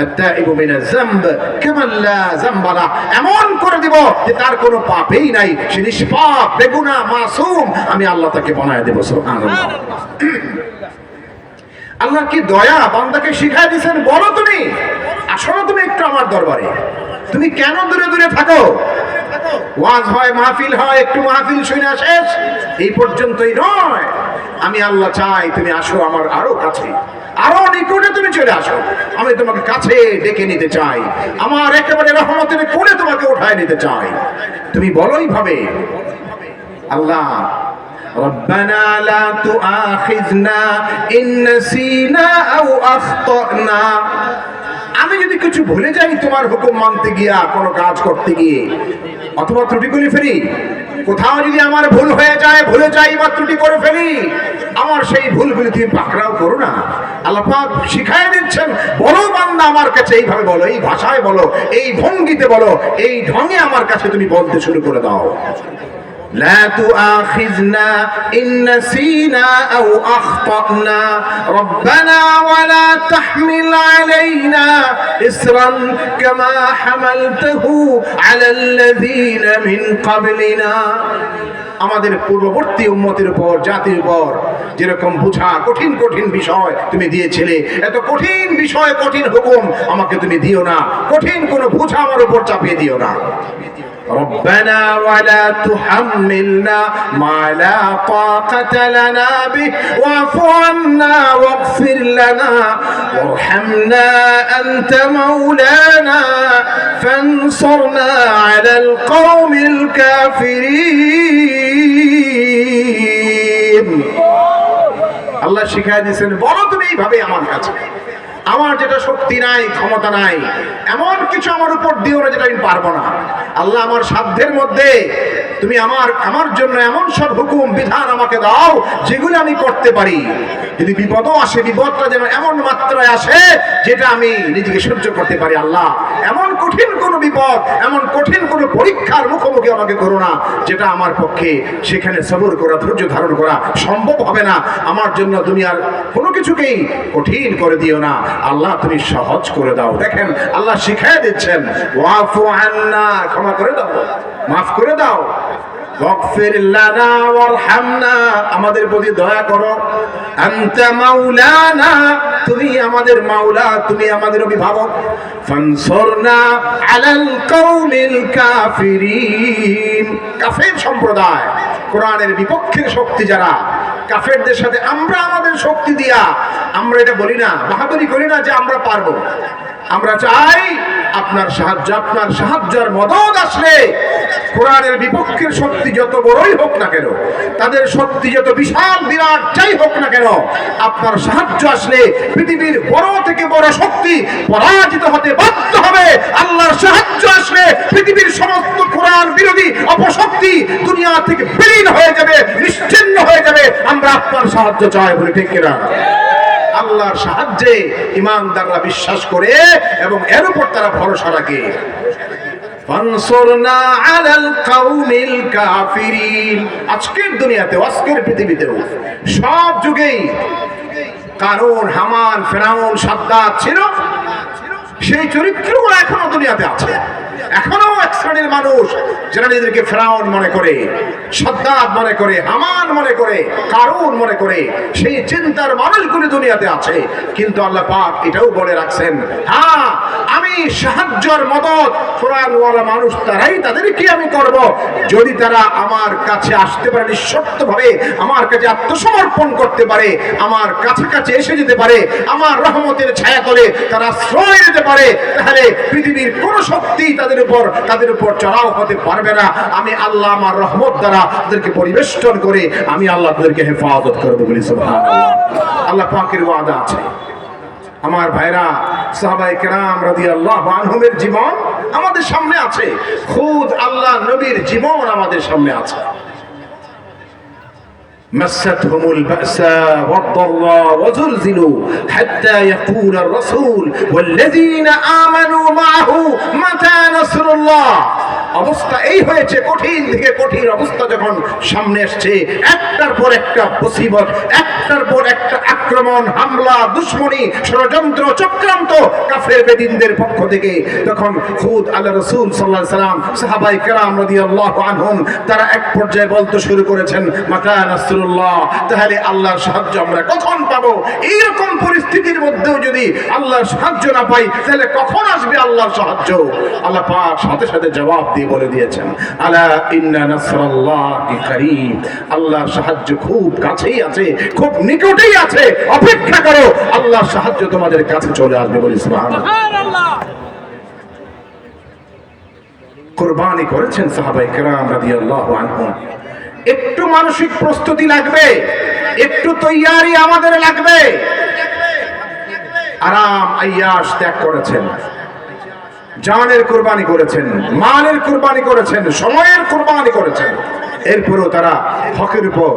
আত-তাইবু মিনাজ যামব কামান লা যামবা লা, এমন করে দিব যে তার কোনো পাপই নাই, সে নিষ্পাপ, বেগুনাহ, মাসুম, আমি আল্লাহ তাকে বানায় দেব। সুবহানাল্লাহ। আল্লাহ কি দয়া বান্দাকে শিখায় দিয়েছেন। বলো তুমি, আসলে তুমি একটু আমার দরবারে, তুমি কেন দূরে দূরে থাকো? ওয়াজ হয়, মাহফিল হয়, একটু মাহফিল শুনে শেষ, এই পর্যন্তই নয়। আমি আল্লাহ চাই তুমি আসো আমার আরো কাছে, আরো নিকটে তুমি চলে আসো। আমি তোমাকে কাছে ডেকে নিতে চাই, আমার একেবারে রহমতের কোলে তোমাকে উঠায় নিতে চাই। তুমি বলোই ভাবে আল্লাহ রব্বানা লা তুআখিযনা ইন নাসিনা আও আখতানা। আমি যদি কিছু ভুলে যাই তোমার হুকুম মানতে গিয়া, কোনো কাজ করতে গিয়ে, অথবা ত্রুটি করে ফেলি, কোথাও যদি আমার ভুল হয়ে যায়, ভুলে যাই বা ত্রুটি করে ফেলি, আমার সেই ভুলগুলি তুমি পাকড়াও করো না। আল্লাহ পাক শিখায় দিচ্ছেন, বলো বান্দা আমার কাছে এইভাবে বলো, এই ভাষায় বলো, এই ভঙ্গিতে বলো, এই ঢঙে আমার কাছে তুমি বলতে শুরু করে দাও। لا تؤاخذنا إن نسينا أو أخطأنا ربنا ولا تحمل علينا إصرا كما حملته على الذين من قبلنا। আমাদের পূর্ববর্তী উম্মতের উপর, জাতির উপর যেরকম বুঝা কঠিন কঠিন বিষয় তুমি দিয়েছিলে, এত কঠিন বিষয়, কঠিন হুকুম আমাকে তুমি দিও না, কঠিন কোন বুঝা আমার উপর চাপিয়ে দিও না। ربنا ولا تحملنا ما لا طاقة لنا به واعف عنا واغفر لنا وارحمنا أنت مولانا فانصرنا على القوم الكافرين। আল্লাহ শিখায় দিয়েছেন, বলো তুমি এইভাবে আমার কাছে, আমার যেটা শক্তি নাই, ক্ষমতা নাই, এমন কিছু আমার উপর দিও না যেটা আমি পারবো না। আল্লাহ আমার সাধ্যের মধ্যে তুমি আমার জন্য এমন সব হুকুম বিধান আমাকে দাও যেগুলো আমি করতে পারি। যদি বিপদও আসে, বিপদটা যেন এমন মাত্রায় আসে যেটা আমি নিজেকে সহ্য করতে পারি। আল্লাহ এমন কঠিন কোন বিপদ, এমন কঠিন কোন পরীক্ষার মুখোমুখি আমাকে করো না যেটা আমার পক্ষে সেখানে সবর করা, ধৈর্য ধারণ করা সম্ভব হবে না। আমার জন্য দুনিয়ার কোনো কিছুকেই কঠিন করে দিও না আল্লাহ, তুমি সহজ করে দাও। দেখেন আল্লাহ শিখায় দিচ্ছেন, ওয়াফু আন্না, ক্ষমা করে দাও, মাফ করে দাও, ওয়াগফির লানা ওয়ারহামনা, আমাদের প্রতি দয়া করো, আনতা মাওলানা, তুমি আমাদের মাওলা, তুমি আমাদের অভিভাবক, ফানসুরনা আলাল কওমিল কাফিরিন। কাফের সম্প্রদায়, কোরআনের বিপক্ষের শক্তি যারা, কাফেরদের সাথে আমরা আমাদের শক্তি দিয়া আমরা এটা বলি না, বাহাদুরি করি না যে আমরা পারবো। আমরা চাই আপনার সাহায্য, আপনার সাহায্যের মদদ আসলে কোরআনের বিপক্ষের শক্তি যত বড়ই হোক না কেন, তাদের শক্তি যত বিশাল বিরাট যাই হোক না কেন, আপনার সাহায্য আসলে পৃথিবীর বড় থেকে বড় শক্তি পরাজিত হতে বাধ্য হবে। আল্লাহর সাহায্য আসলে পৃথিবীর সমস্ত কোরআন বিরোধী অপশক্তি দুনিয়া থেকে বিলীন হয়ে যাবে, নিশ্চিহ্ন হয়ে যাবে। আমরা আপনার সাহায্য চাই বলে, ঠিক কিনা? আল্লাহর সাহায্যে ঈমানদাররা বিশ্বাস করে এবং এর উপর তারা ভরসা রাখে। ফানসুরনা আলাল কওমিল কাফিরিন। আজকের দুনিয়াতেও, আজকের পৃথিবীতেও, সব যুগেই কারুন, হামান, ফেরাউন, সাদ্দাত ছিল, সেই চরিত্রগুলো এখনো দুনিয়াতে আছে। এখনো এক শ্রেণীর মানুষ যারা নিজেদেরকে ফেরাউন মনে করে, সাদ্দাত মনে করে, হামান মনে করে, কারুন মনে করে, সেই চিন্তার মানুষগুলি দুনিয়াতে আছে। কিন্তু আল্লাহ পাক এটাও বলে রাখছেন, হ্যাঁ আমি সাহায্যের মদদ কোরআনওয়ালা মানুষ তারাই, তাদেরকে আমি করব যদি তারা আমার কাছে আসতে পারে, নিঃশর্তভাবে আমার কাছে আত্মসমর্পণ করতে পারে, আমার কাছাকাছি এসে যেতে পারে, আমার রহমতের ছায়াতলে তারা আশ্রয় নিতে পারে, তাহলে পৃথিবীর কোন শক্তি তাদের উপর চড়াও হতে পারবে না। আমি আল্লাহ আমার রহমত দ্বারা তাদেরকে পরিবেষ্টন করে আমি আল্লাহ তাদেরকে হেফাজত করব বলি সুবহানাল্লাহ। আল্লাহ পাকের ওয়াদা আছে। আমার ভাইরা, সাহাবায়ে কেরাম রাদিয়াল্লাহু আনহুমের জীবন আমাদের সামনে আছে, খুদ আল্লাহ নবীর জীবন আমাদের সামনে আছে। مستهم البأساء والضراء وزلزلوا حتى يقول الرسول والذين آمنوا معه متى نصر الله। অবস্থা এই হয়েছে, কঠিন থেকে কঠিন অবস্থা যখন সামনে আসছে, একটার পর একটা মুসিবত, একটার পর একটা আক্রমণ, হামলা, দুশমনী, ষড়যন্ত্র, চক্রান্ত কাফের বেদিনদের পক্ষ থেকে, তখন খুদ আল্লাহ রাসূল সাল্লাল্লাহু আলাইহি সাল্লাম, সাহাবায়ে কেরাম রাদিয়াল্লাহু আনহুম তারা এক পর্যায়ে বলতে শুরু করেছেন, মাতা নাসরুল্লাহ, তাহলে আল্লাহর সাহায্য আমরা কখন পাবো? এইরকম পরিস্থিতির মধ্যেও যদি আল্লাহর সাহায্য না পাই তাহলে কখন আসবে আল্লাহর সাহায্য? আল্লাহ পাক সাথে সাথে জবাব দিয়ে বলে দিয়েছেন, আলা ইন্না নাসরাল্লাহি কারীম, আল্লাহর সাহায্য খুব কাছেই আছে, খুব নিকটেই আছে, অপেক্ষা করো, আল্লাহর সাহায্য তোমাদের কাছে চলে আসবে বলি সুবহানাল্লাহ। কুরবানি করেছেন সাহাবায়ে কেরাম রাদিয়াল্লাহু আনহুম, একটু মানসিক প্রস্তুতি লাগবে, একটু তৈয়ারি আমাদের লাগবে। আরাম আয়াস ত্যাগ করেছেন, জানের কুরবানি করেছেন, মালের কুরবানি করেছেন, সময়ের কুরবানি করেছেন। এরপরও তারা হকের উপর,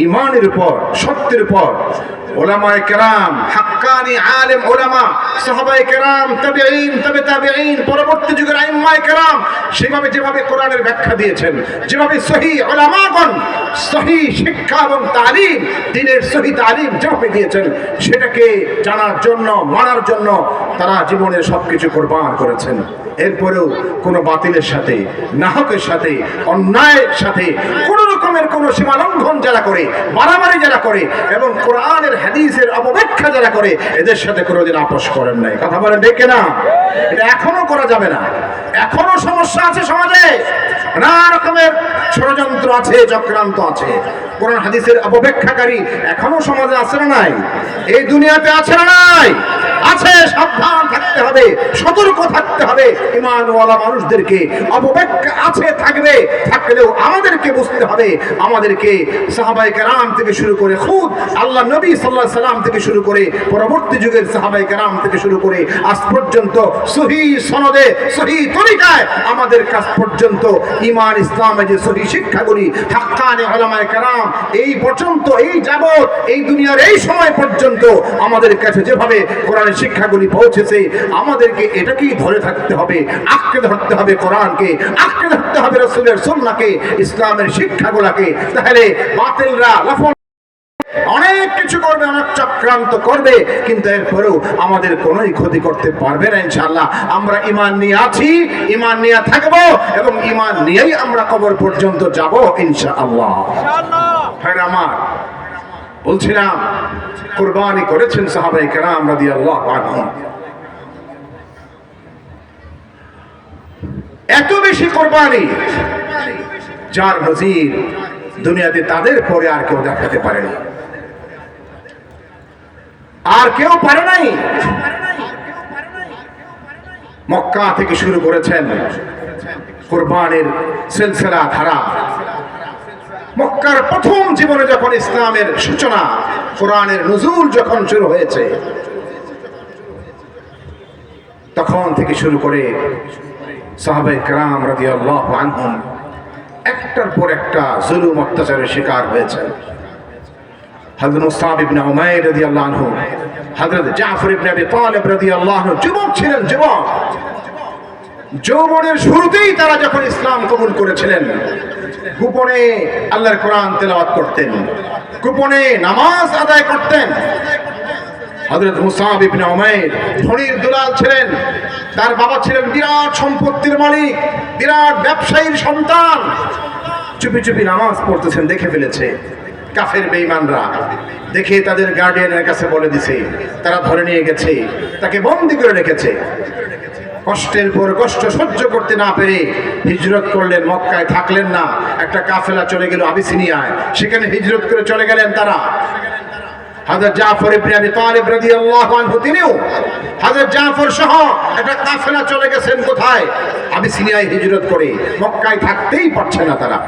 ইমানের উপর, সত্যের উপর উলামায়ে কেরাম, হাক্কানি আলেম উলামা, সাহাবায়ে কেরাম, তাবেঈন, তবে তাবেঈন, পরবর্তী যুগের আইম্মায়ে কেরাম সেভাবে যেভাবে কোরআনের ব্যাখ্যা দিয়েছেন, যেভাবে সহিহ উলামাগণ সহিহ শিক্ষা এবং তালিম, দ্বীনের সহিহ তালিম যেভাবে দিয়েছেন, সেটাকে জানার জন্য, মানার জন্য তারা জীবনের সবকিছু কোরবান করেছেন। এরপরেও কোনো বাতিলের সাথে, নাহকের সাথে, অন্যায়ের সাথে কোনো রকমের কোনো সীমা লঙ্ঘন যারা করে, বাড়াবাড়ি যারা করে এবং কোরআনের হাদিসের অপব্যাখ্যা যারা করে, এদের সাথে কোনোদিন আপোষ করেন নাই। কথা বলেন ঠিক না? এটা এখনো করা যাবে না। এখনো সমস্যা আছে সমাজে, নানা রকমের ষড়যন্ত্র আছে, চক্রান্ত আছে। কোরআন হাদিসের অপব্যাখ্যাকারী এখনো সমাজে আছে না নাই? এই দুনিয়াতে আছে না নাই? আছে। সাবধান থাকতে হবে, সতর্ক থাকতে হবে। ঈমানওয়ালা মানুষদেরকে অপব্যাখ্যা আছে, থাকবে, থাকলেও আমাদেরকে বুঝতে হবে, আমাদেরকে সাহাবায়ে কেরাম থেকে শুরু করে খুদ আল্লাহ নবী সাল্লাল্লাহু আলাইহি সাল্লাম থেকে শুরু করে পরবর্তী যুগের সাহাবায়ে কেরাম থেকে শুরু করে আজ পর্যন্ত সহিহ সনদে, সহিহ তরিকায় আমাদের কাছ পর্যন্ত ঈমান ইসলামের যে সহিহ শিক্ষাগুলি হাক্কানি উলামায়ে কেরাম এই পর্যন্ত, এই যাবত, এই দুনিয়ার এই সময় পর্যন্ত আমাদের কাছে যেভাবে কোরআনের শিক্ষাগুলি পৌঁছেছে, আমাদেরকে এটাকেই ধরে থাকতে হবে, আঁকড়ে ধরতে হবে কোরআনকে, আঁকড়ে ধরতে হবে রাসূলের সুন্নাহকে, ইসলামের শিক্ষাগুলোকে। তাহলে বাতিলরা লাফন অনেক কিছু করবে, অনেক চক্রান্ত করবে, কিন্তু এরপরেও আমাদের কোনোই ক্ষতি করতে পারবে না ইনশাআল্লাহ। আমরা ঈমান নিয়ে আছি, ঈমান নিয়ে থাকবো এবং ঈমান নিয়েই আমরা কবর পর্যন্ত যাব ইনশাআল্লাহ। ভাই আমার, বলছিলাম কুরবানি করেছেন সাহাবায়ে কেরাম রাদিয়াল্লাহু আনহুম। এত বেশি কুরবানি যার নজির দুনিয়াতে তাদের পরে আর কেউ দেখাতে পারেনি, আর কেউ পারে নাই। মক্কা থেকে শুরু করেছেন কুরবানির সিলসিলা ধারা। মক্কার প্রথম জীবনে যখন ইসলামের সূচনা, কোরআনের নুজুল যখন শুরু হয়েছে, তখন থেকে শুরু করে সাহাবায়ে কেরাম রাদিয়াল্লাহু আনহুম একটার পর একটা জুলুম অত্যাচারের শিকার হয়েছে। হযরত মুসআব ইবনে উমাইর রাদিয়াল্লাহু আনহু, হযরত জাফর ইবনে আবি তালিব রাদিয়াল্লাহু আনহু যুবক ছিলেন, যুবক। যৌবনের শুরুতেই তারা যখন ইসলাম কবুল করেছিলেন, গোপনে আল্লাহর কোরআন তেলাওয়াত করতেন, গোপনে নামাজ আদায় করতেন। হযরত মুসআব ইবনে উমাইর ধনীর দুলাল ছিলেন, তার বাবা ছিলেন বিরাট সম্পত্তির মালিক, বিরাট ব্যবসায়ীর সন্তান। চুপি চুপি নামাজ পড়তেছেন, দেখে ফেলেছে কাফের বেঈমানরা, দেখে তাদের গার্ডিয়ানের কাছে বলে দিছে, তারা ধরে নিয়ে গেছে, তাকে বন্দী করে রেখেছে। কষ্টের পর কষ্ট সহ্য করতে না পেরে হিজরত করলেন, মক্কায় থাকলেন না। একটা কাফেলা চলে গেল আবিসিনিয়ায়, সেখানে হিজরত করে চলে গেলেন তারা। হযরত জাফর ইবনে আবি তালিব রাদিয়াল্লাহু আনহু তিনিও হযরত জাফর সহ একটা কাফেলা চলে গেছেন কোথায়? আবিসিনিয়ায় হিজরত করে। মক্কায় থাকতেই পারছে না তারা।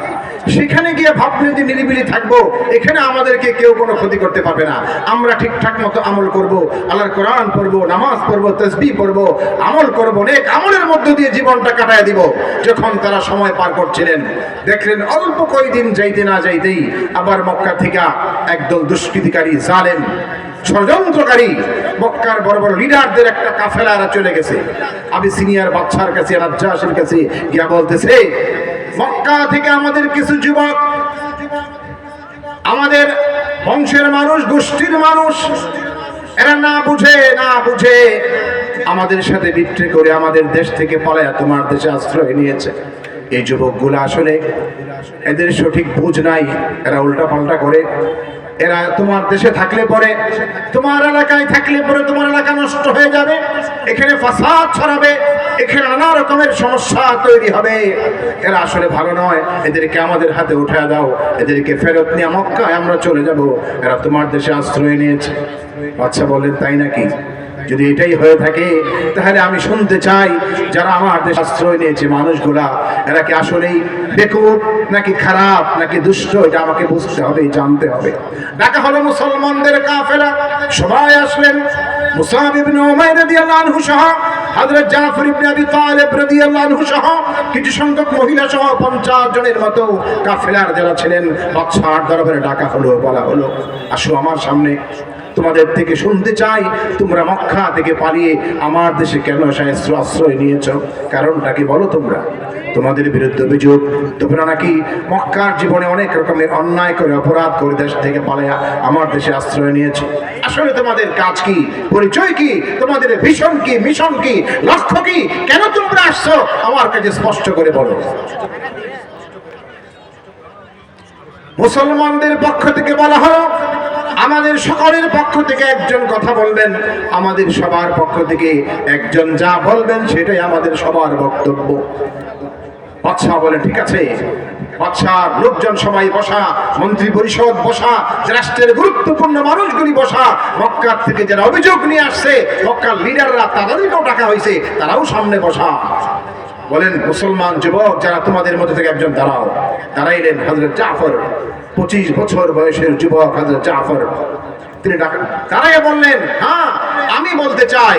সেখানে গিয়ে ভাবলেন যে নিরিবিলি থাকবো, এখানে আমাদেরকে কেউ কোনো ক্ষতি করতে পারবে না, আমরা ঠিকঠাক মতো আমল করব, আল্লাহর কোরআন পড়বো, নামাজ পড়বো, তাসবিহ পড়বো, আমল করবো, নেক আমলের মধ্য দিয়ে জীবনটা কাটায় দিব। যখন তারা সময় পার করছিলেন, দেখলেন অল্প কয়েকদিন যাইতে না যাইতেই আবার মক্কা থেকে একদল দুষ্কৃতিকারী, জালেম, ষড়যন্ত্রকারী মক্কার বড় বড় লিডারদের একটা কাফেলা চলে গেছে আবিসিনিয়ার বাদশার কাছে, নাজ্জাশীর কাছে গিয়া বলতেছে, মক্কা থেকে আমাদের কিছু যুবক, আমাদের বংশের মানুষ, গোষ্ঠীর মানুষ, এরা না বুঝে আমাদের সাথে বিদ্রোহ করে আমাদের দেশ থেকে পালায়া তোমার দেশে আশ্রয় নিয়েছে। এই যুবকগুলো আসলে এদের সঠিক বুঝ নাই, এরা উল্টা পাল্টা করে। এরা তোমার দেশে থাকলে পরে, তোমার এলাকায় থাকলে পরে তোমার এলাকা নষ্ট হয়ে যাবে, এখানে ফাসাদ ছড়াবে, এখানে নানা রকমের সমস্যা তৈরি হবে। এরা আসলে ভালো নয়, এদেরকে আমাদের হাতে উঠায় দাও, এদেরকে ফেরত নিয়ে মক্কায় আমরা চলে যাব, এরা তোমার দেশে আশ্রয় নিয়েছে। আচ্ছা বলেন, তাই নাকি? যদি এটাই হয়ে থাকে তাহলে আমি শুনতে চাই যারা আমার দেশে আশ্রয় নিয়েছে মানুষগুলা এরা কি আসলেই বেকুব নাকি খারাপ নাকি দুষ্ট, এটা আমাকে বুঝতে হবে, জানতে হবে। ঢাকা হলো মুসলমানদের কাফেলা, সবাই আসলেন। মুসাব ইবনে উমাইর রাদিয়াল্লাহু আনহু সহ, হযরত জাফর ইবনে আবি তালিব রাদিয়াল্লাহু আনহু সহ কিছু সংখ্যক মহিলা সহ 50 জনের মতো কাফেলার যারা ছিলেন বাদশাহর দরবারে ডাকা হলো, বলা হলো আসো আমার সামনে, তোমাদের থেকে শুনতে চাই তোমরা মক্কা থেকে পালিয়ে আমার দেশে কেন আশ্রয় নিয়েছো, কারণটা কি বলো তোমরা। তোমাদের বিরুদ্ধে অভিযোগ তোমরা নাকি মক্কার জীবনে অনেক রকমের অন্যায় করে অপরাধ করে দেশ থেকে পালিয়ে আমার দেশে আশ্রয় নিয়েছো। আসলে তোমাদের কাজ কি, পরিচয় কি, তোমাদের ভিশন কি, মিশন কি, লক্ষ্য কি, কেন তোমরা আসছো আমার কাছে স্পষ্ট করে বলো। মুসলমানদের পক্ষ থেকে বলা হলো আমাদের সকলের পক্ষ থেকে একজন কথা বলবেন, আমাদের সবার পক্ষ থেকে একজন যা বলবেন সেটাই আমাদের সবার বক্তব্য। বাদশাহ বলে ঠিক আছে। বাদশার লোকজন সবাই বসা, মন্ত্রী পরিষদ বসা, রাষ্ট্রের গুরুত্বপূর্ণ মানুষগুলি বসা, মক্কার থেকে যারা অভিযোগ নিয়ে আসছে মক্কার লিডাররা তাদেরকেও ডাকা হয়েছে, তারাও সামনে বসা। বলেন মুসলমান যুবক যারা তোমাদের মধ্যে থেকে একজন দাঁড়াও। দাঁড়াইলেন হযরত জাফর, 25 বছর বয়সের যুবক হযরত জাফর। তিনি দাঁড়াইয়া বললেন হ্যাঁ আমি বলতে চাই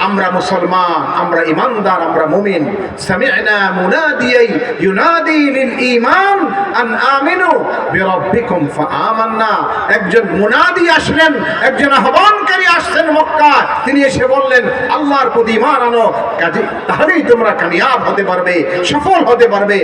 আমরা মুসলমান, আমরা ইমানদার, আমরা মুমিন। সামি'না মুনাদিয়াই ইউনাদি লিল ঈমান আন আমিনু বিরাব্বিকুম ফাআমান্না। একজন মুনাদি আসলেন, একজন আহ্বানকারী আসছেন মক্কা, তিনি এসে বললেন আল্লাহর প্রতি ঈমান আনো, কাজে তাহলেই তোমরা কামিয়াব হতে পারবে, সফল হতে পারবে।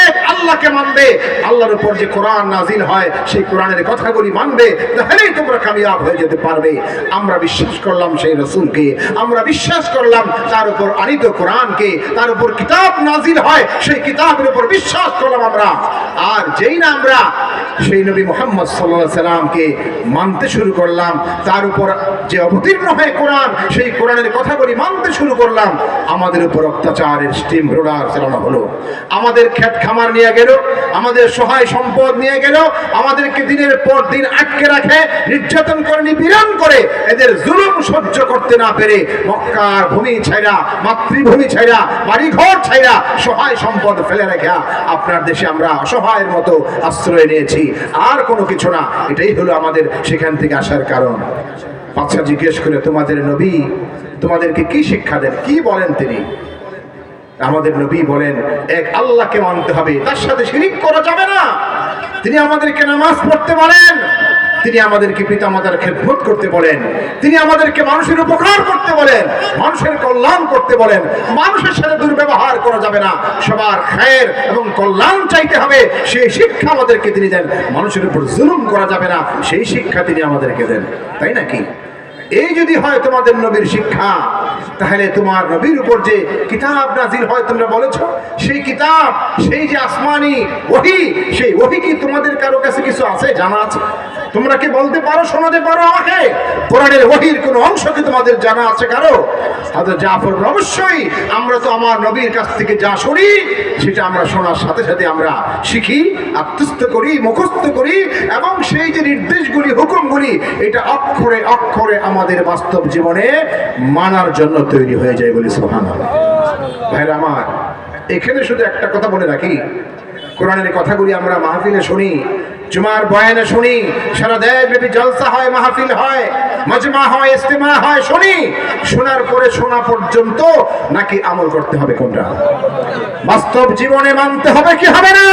এক আল্লাহকে মানবে, আল্লাহর উপর যে কোরআন নাজিল হয় সেই কোরআনের কথাগুলি মানবে, তাহলেই তোমরা কামিয়াব হয়ে যেতে পারবে। আমরা বিশ্বাস করলাম সেই রাসূলকে, আমরা বিশ্বাস করলাম তার উপর আনিত কোরআনকে, তার উপর কিতাব নাজিল হয় সেই কিতাবের উপর বিশ্বাস করলাম আমরা। আর যেই না আমরা সেই নবী মুহাম্মদ সাল্লাল্লাহু আলাইহি সাল্লামকে মানতে শুরু করলাম, তার উপর যে অবতীর্ণ হয় কোরআন সেই কোরআনের কথাগুলি মানতে শুরু করলাম, আমাদের উপর অত্যাচারের স্টিম রোলার চালানো হলো। আমাদের ক্ষেত খামার নিয়ে গেল, আমাদের সহায় সম্পদ নিয়ে গেল, আমাদেরকে দিনের পর দিন আটকে রাখে, নির্যাতন করে, নিপীড়ন করে, এদের জুলুম সহ্য করতে না পেরে মক্কার ভূমি ছাইরা, মাতৃভূমি ছাইরা, বাড়িঘর ছাইরা, সহায় সম্পদ ফেলে রেখে আপনার দেশে আমরা অসহায়ের মতো আশ্রয় নিয়েছি, আর কোনো কিছু না। এটাই হলো আমাদের সেখান থেকে আসার কারণ। বাদশা জিজ্ঞেস করে তোমাদের নবী তোমাদেরকে কি শিক্ষা দেন, কি বলেন তিনি? আমাদের নবী বলেন এক আল্লাহকে মানতে হবে, তার সাথে শিরিক করা যাবে না। তিনি আমাদেরকে নামাজ পড়তে বলেন, তিনি আমাদেরকে পিতামাতার খেদমত করতে বলেন, তিনি আমাদেরকে মানুষের উপকার করতে বলেন, মানুষের কল্যাণ করতে বলেন। মানুষের সাথে দুর্ব্যবহার করা যাবে না, সবার খায়ের এবং কল্যাণ চাইতে হবে, সেই শিক্ষা আমাদেরকে তিনি দেন। মানুষের উপর জুলুম করা যাবে না, সেই শিক্ষা তিনি আমাদেরকে দেন, তাই নাকি? এই যদি হয় তোমাদের নবীর শিক্ষা, তাহলে তোমার নবীর উপর যে কিতাব নাজিল হয় তোমরা বলেছো, সেই কিতাব, সেই যে আসমানি ওহী, সেই ওহী কি তোমাদের কারো কাছে কিছু আছে, জানা আছে? তোমরা কি বলতে পারো, শোনাতে পারো আমাকে কোরআনের ওহীর কোন অংশ কি তোমাদের জানা আছে কারো? হযরত জাফর অবশ্যই, আমরা তো আমার নবীর কাছ থেকে যা শুনি সেটা আমরা শোনার সাথে সাথে আমরা শিখি, আত্মস্থ করি, মুখস্থ করি, এবং সেই যে নির্দেশগুলি, হুকুমগুলি, এটা অক্ষরে অক্ষরে আমাদের বাস্তব জীবনে মানার জন্য তৈরি হয়ে যায় বলি সুবহানাল্লাহ। ভাইরা আমার, এখানে শুধু একটা কথা বলে রাখি, কোরআনের কথাগুলি আমরা মাহফিলে শুনি, জুমার বয়ানে শুনি, সারা দেশব্যাপী জলসা হয়, মাহফিল হয়, মাজমা হয়, ইজতিমা হয়, শুনি। শোনার পরে শোনা পর্যন্ত নাকি আমল করতে হবে কোনটা? বাস্তব জীবনে মানতে হবে কি হবে না?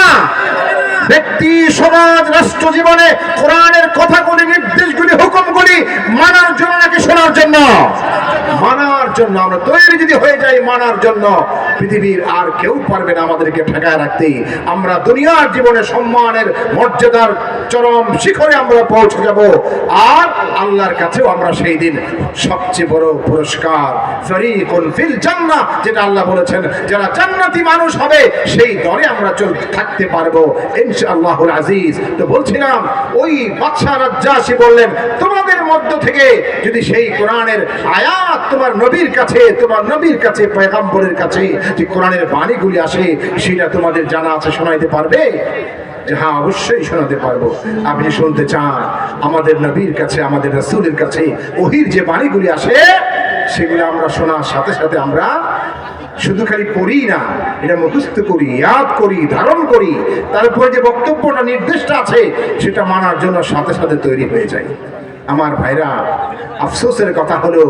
ব্যক্তি, সমাজ, রাষ্ট্র জীবনে কোরআনের কথাগুলি, নির্দেশগুলি, হুকুমগুলি মানার জন্য নাকি শোনার জন্য? মানার জন্য। আমরা তৈরি যদি হয়ে যাই মানার জন্য, পৃথিবীর আর কেউ পারবে না আমাদেরকে ঠেকায় রাখতে। আমরা দুনিয়ার জীবনে সম্মানের, মর্যাদার চরম শিখরে আমরা পৌঁছে যাব, আর আল্লাহর কাছেও আমরা সেই দিন সবচেয়ে বড় পুরস্কার ফরিকুন ফিল জান্নাহ, যেটা আল্লাহ বলেছেন যারা জান্নাতি মানুষ হবে সেই দলে আমরা থাকতে পারবো ইনশাআল্লাহুল আজিজ। তো বলছিলাম, ওই বাদশা নাজ্জাশী বললেন তোমাদের মধ্য থেকে যদি সেই কোরআনের আয়াত তোমার নবীর কাছে, তোমার নবীর কাছে, পয়গম্বরের কাছে যে কোরআনের বাণীগুলি আসে সেটা তোমাদের জানা আছে, শোনাইতে পারবে? হ্যাঁ, অবশ্যই শোনাতে পারবো। আপনি শুনতে চান আমাদের নবীর কাছে, আমাদের রাসূলের কাছে ওহীর যে বাণীগুলি আসে সেগুলো আমরা শোনার সাথে সাথে আমরা শুধু খালি পড়ি না, এটা মুখস্থ করি, ইয়াদ করি, ধারণ করি, তারপরে যে বক্তব্যটা নির্দেশটা আছে সেটা মানার জন্য সাথে সাথে তৈরি হয়ে যায়। আমার ভাইরা, আফসোসের কথা হলো,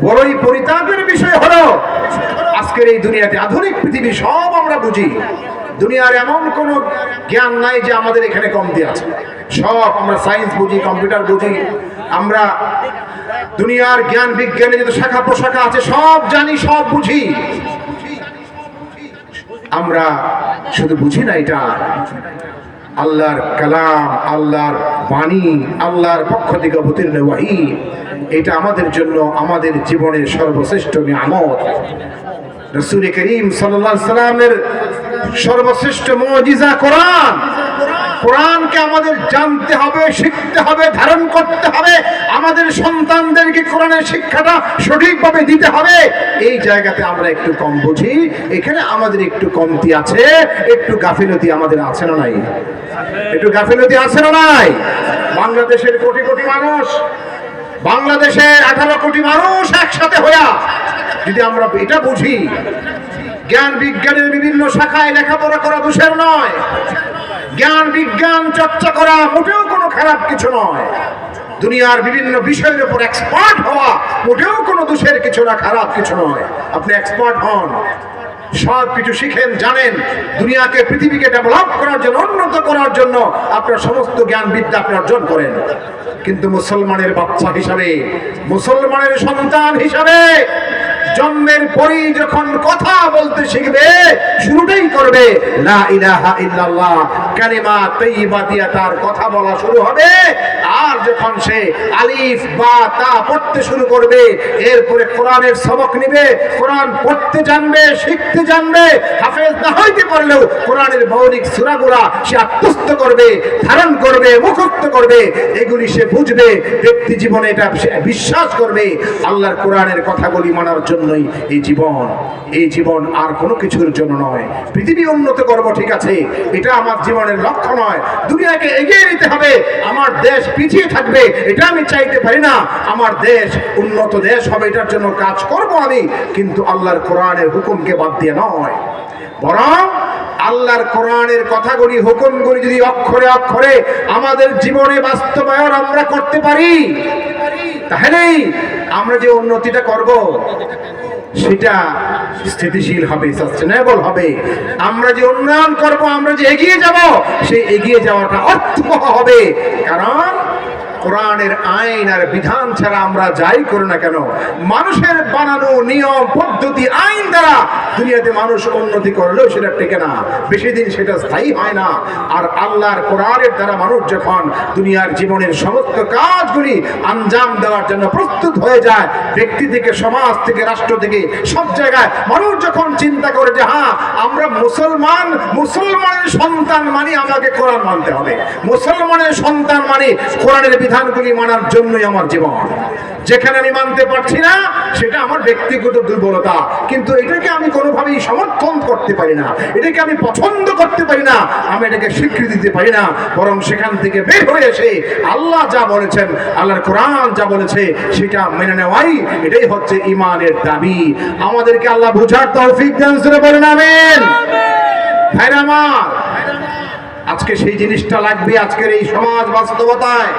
বড়ই পরিতাপের বিষয় হলো, আজকের এই দুনিয়াতে আধুনিক পৃথিবী সব আমরা বুঝি, দুনিয়ার এমন কোনো জ্ঞান নাই যে আমাদের এখানে কমতি আছে। সব আমরা সায়েন্স বুঝি, কম্পিউটার বুঝি, আমরা দুনিয়ার জ্ঞান বিজ্ঞানে যত শাখা প্রশাখা আছে সব জানি, সব বুঝি। আমরা শুধু বুঝি না এটা আল্লাহর কালাম, আল্লাহর বাণী, আল্লাহর পক্ষ থেকে অবতীর্ণ ওয়াহী, এটা আমাদের জন্য আমাদের জীবনের সর্বশ্রেষ্ঠ নিয়ামত। রাসূল করিম সাল্লাল্লাহু আলাইহি সাল্লামের সর্বশ্রেষ্ঠ মুজিজা কোরআন। কোরআনকে আমাদের জানতে হবে, শিখতে হবে, ধারণ করতে হবে, আমাদের সন্তানদেরকে কোরআনের শিক্ষাটা সঠিকভাবে দিতে হবে। এই জায়গাতে আমরা একটু কম বুঝি, এখানে আমাদের একটু কমতি আছে, একটু গাফিলতি আমাদের আছে না নাই? একটু গাফিলতি আছে না নাই? বাংলাদেশের কোটি কোটি মানুষ, বাংলাদেশের 18 কোটি মানুষ একসাথে হইয়া যদি আমরা এটা বুঝি, জ্ঞান বিজ্ঞানের বিভিন্ন শাখায় লেখাপড়া করা দোষের নয়, জ্ঞান বিজ্ঞান চর্চা করা মোটেও কোনো খারাপ কিছু নয়, দুনিয়ার বিভিন্ন বিষয়ের উপর এক্সপার্ট হওয়া মোটেও কোনো দোষের কিছু না, খারাপ কিছু নয়। আপনি এক্সপার্ট হন, সব কিছু শিখেন, জানেন, দুনিয়াকে, পৃথিবীকে ডেভেলপ করার জন্য, উন্নত করার জন্য আপনার সমস্ত জ্ঞান বিদ্যা আপনি অর্জন করেন। কিন্তু মুসলমানের বাচ্চা হিসাবে, মুসলমানের সন্তান হিসাবে জন্মের পরেই যখন কথা বলতে শিখবে, শুরুটাই করবে লা ইলাহা ইল্লাল্লাহ কালিমা তাইয়্যিবা দিয়া তার কথা বলা শুরু হবে। আর যখন সে আলিফ বা তা পড়তে শুরু করবে, এরপরে কোরআনের সবক নিবে, কোরআন পড়তে জানবে, শিখতে জানবে, হাফেজ না হইতে পারলেও কোরআনের মৌলিক সূরাগুলা সে আত্মস্থ করবে, ধারণ করবে, মুখস্থ করবে, এগুলি সে বুঝবে, ব্যক্তি জীবনে এটা বিশ্বাস করবে। আল্লাহর কোরআনের কথাগুলি মানার জন্য এই জীবন আর কোনো কিছুর জন্য নয়। পৃথিবী উন্নত করব, ঠিক আছে, এটা আমার জীবনের লক্ষ্য নয়। দুনিয়াকে এগিয়ে নিতে হবে, আমার দেশ পিছিয়ে থাকবে এটা আমি চাইতে পারি না। আমার দেশ উন্নত দেশ হবে, এটার জন্য কাজ করব আমি, কিন্তু আল্লাহর কোরআনের হুকুমকে বাদ দিয়ে নয়। বরং আল্লাহর কোরআনের কথাগুলি, হুকুমগুলি যদি অক্ষরে অক্ষরে আমাদের জীবনে বাস্তবায়ন আমরা করতে পারি, তাহলেই আমরা যে উন্নতিটা করব সেটা স্থিতিশীল হবে, সাস্টেনেবল হবে। আমরা যে উন্নয়ন করব, আমরা যে এগিয়ে যাব, সেই এগিয়ে যাওয়াটা অর্থবহ হবে। কারণ কোরআনের আইন আর বিধান ছাড়া আমরা যাই করি না কেন, মানুষের বানানো নিয়ম পদ্ধতি আইন দ্বারা দুনিয়াতে মানুষ উন্নতি করলেও সেটা টেকে না, বেশি দিন সেটা স্থায়ী হয় না। আর আল্লাহর কোরআনের দ্বারা মানুষ যখন দুনিয়ার জীবনের সমস্ত কাজগুলি আঞ্জাম দেওয়ার জন্য প্রস্তুত হয়ে যায়, ব্যক্তি থেকে, সমাজ থেকে, রাষ্ট্র থেকে, সব জায়গায় মানুষ যখন চিন্তা করে যে হ্যাঁ আমরা মুসলমান, মুসলমানের সন্তান মানে আমাকে কোরআন মানতে হবে, মুসলমানের সন্তান মানে কোরআনের বিধানগুলি মানার জন্যই আমার জীবন। যেখানে আমি মানতে পারছি না সেটা আমার ব্যক্তিগত দুর্বলতা, কিন্তু এটাকে আমি কোনোভাবেই সমর্থন করতে পারি না, এটাকে আমি পছন্দ করতে পারি না, আমি এটাকে স্বীকৃতি দিতে পারি না। বরং সেখান থেকে বের হয়ে এসে আল্লাহ যা বলেছেন, আল্লাহর কোরআন যা বলেছে সেটা মেনে নেওয়াই, এটাই হচ্ছে ঈমানের দাবি। আমাদেরকে আল্লাহ বুঝার তৌফিক দান করে বলেন আমিন। ভাইরা আমার, আজকে সেই জিনিসটা লাগবে। আজকের এই সমাজ বাস্তবতায়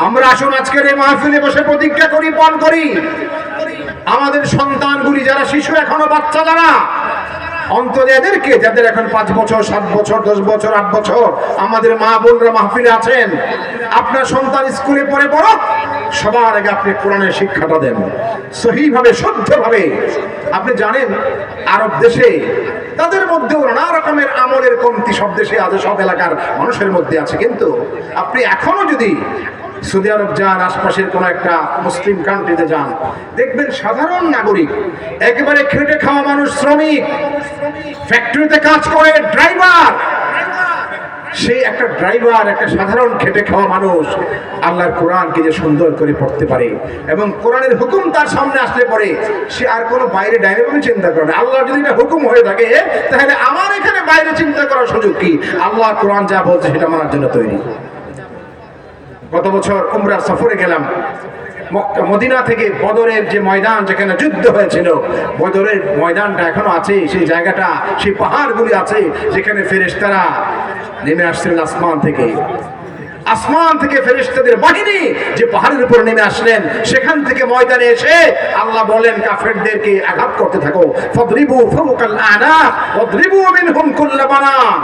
আমরা আসুন আজকের এই মাহফিলে বসে প্রতিজ্ঞা করি, পালন করি, আমাদের সন্তানগুলি যারা শিশু, এখনো বাচ্চা, যারা অন্তত এদেরকে, যাদের এখন 5 বছর, 7 বছর, 10 বছর, 8 বছর, আমাদের মা বোনরা মাহফিলে আছেন, আপনার সন্তান স্কুলে পড়ে পড়ো, সবার আগে আপনি কোরআনের শিক্ষাটা দেন সহিভাবে, শুদ্ধভাবে। আপনি জানেন আরব দেশে তাদের মধ্যেও নানা রকমের আমলের কমতি সব দেশে আছে, সব এলাকার মানুষের মধ্যে আছে, কিন্তু আপনি এখনো যদি সৌদি আরব যান, আশপাশের কোনো একটা মুসলিম কান্ট্রিতে যান, দেখবেন সাধারণ নাগরিক, একেবারে খেটে খাওয়া মানুষ, শ্রমিক, ফ্যাক্টরিতে কাজ করে, ড্রাইভার, সেই একটা ড্রাইভার, একটা সাধারণ খেটে খাওয়া মানুষ আল্লাহর কোরআনকে যে সুন্দর করে পড়তে পারে এবং কোরআনের হুকুম তার সামনে আসলে পরে সে আর কোনো বাইরে ডাইরেক্টলি চিন্তা করে না। আল্লাহ যদি এটা হুকুম হয়ে থাকে, তাহলে আমার এখানে বাইরে চিন্তা করার সুযোগ কি? আল্লাহ কোরআন যা বলছে সেটা মানার জন্য তৈরি। গত বছর উমরা সফরে গেলাম, মক্কা মদিনা থেকে বদরের যে ময়দান যেখানে যুদ্ধ হয়েছিল, বদরের ময়দানটা এখনো আছে, সেই জায়গাটা, সেই পাহাড়গুলি আছে যেখানে ফেরেশতারা নেমে আসছিলেন আসমান থেকে। আসমান থেকে ফেরেশতাদের বাহিনী যে পাহাড়ের উপর নেমে আসলেন, সেখান থেকে ময়দানে এসে আল্লাহ বলেন কাফেরদেরকে আঘাত করতে থাকো, ফাদরিবু ফাওকাল আনাক ওয়াদরিবু মিনহুম কুল্ল বানান,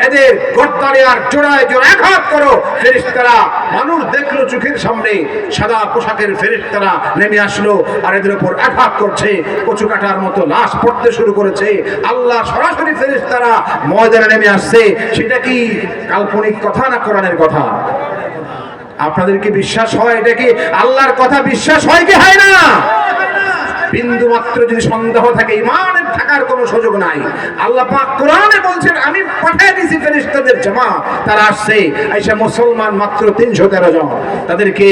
এদের গর্দানে আর জোড়ায় জোড়ায় আঘাত করো। ফেরেশতারা, মানুষ দেখলো চোখের সামনে সাদা পোশাকের ফেরেশতারা নেমে আসলো আর এদের উপর আঘাত করছে, কচু কাটার মতো লাশ পড়তে শুরু করেছে। আল্লাহ সরাসরি ফেরেশতারা ময়দানে নেমে আসছে। সেটা কি কাল্পনিক কথা না কোরআনের কথা? আপনাদের কি বিশ্বাস হয় এটা কি আল্লাহর কথা? বিশ্বাস হয় কি হয় না? বিন্দু মাত্র যদি সন্দেহ থাকে, ঈমানের থাকার কোনো সুযোগ নাই। আল্লাহ পাক কোরআনে বলছেন আমি পাঠিয়ে দিয়েছি ফেরেশতাদের জামাত, তারা আসছে, আইসা মুসলমান মাত্র 313 জন। তাদেরকে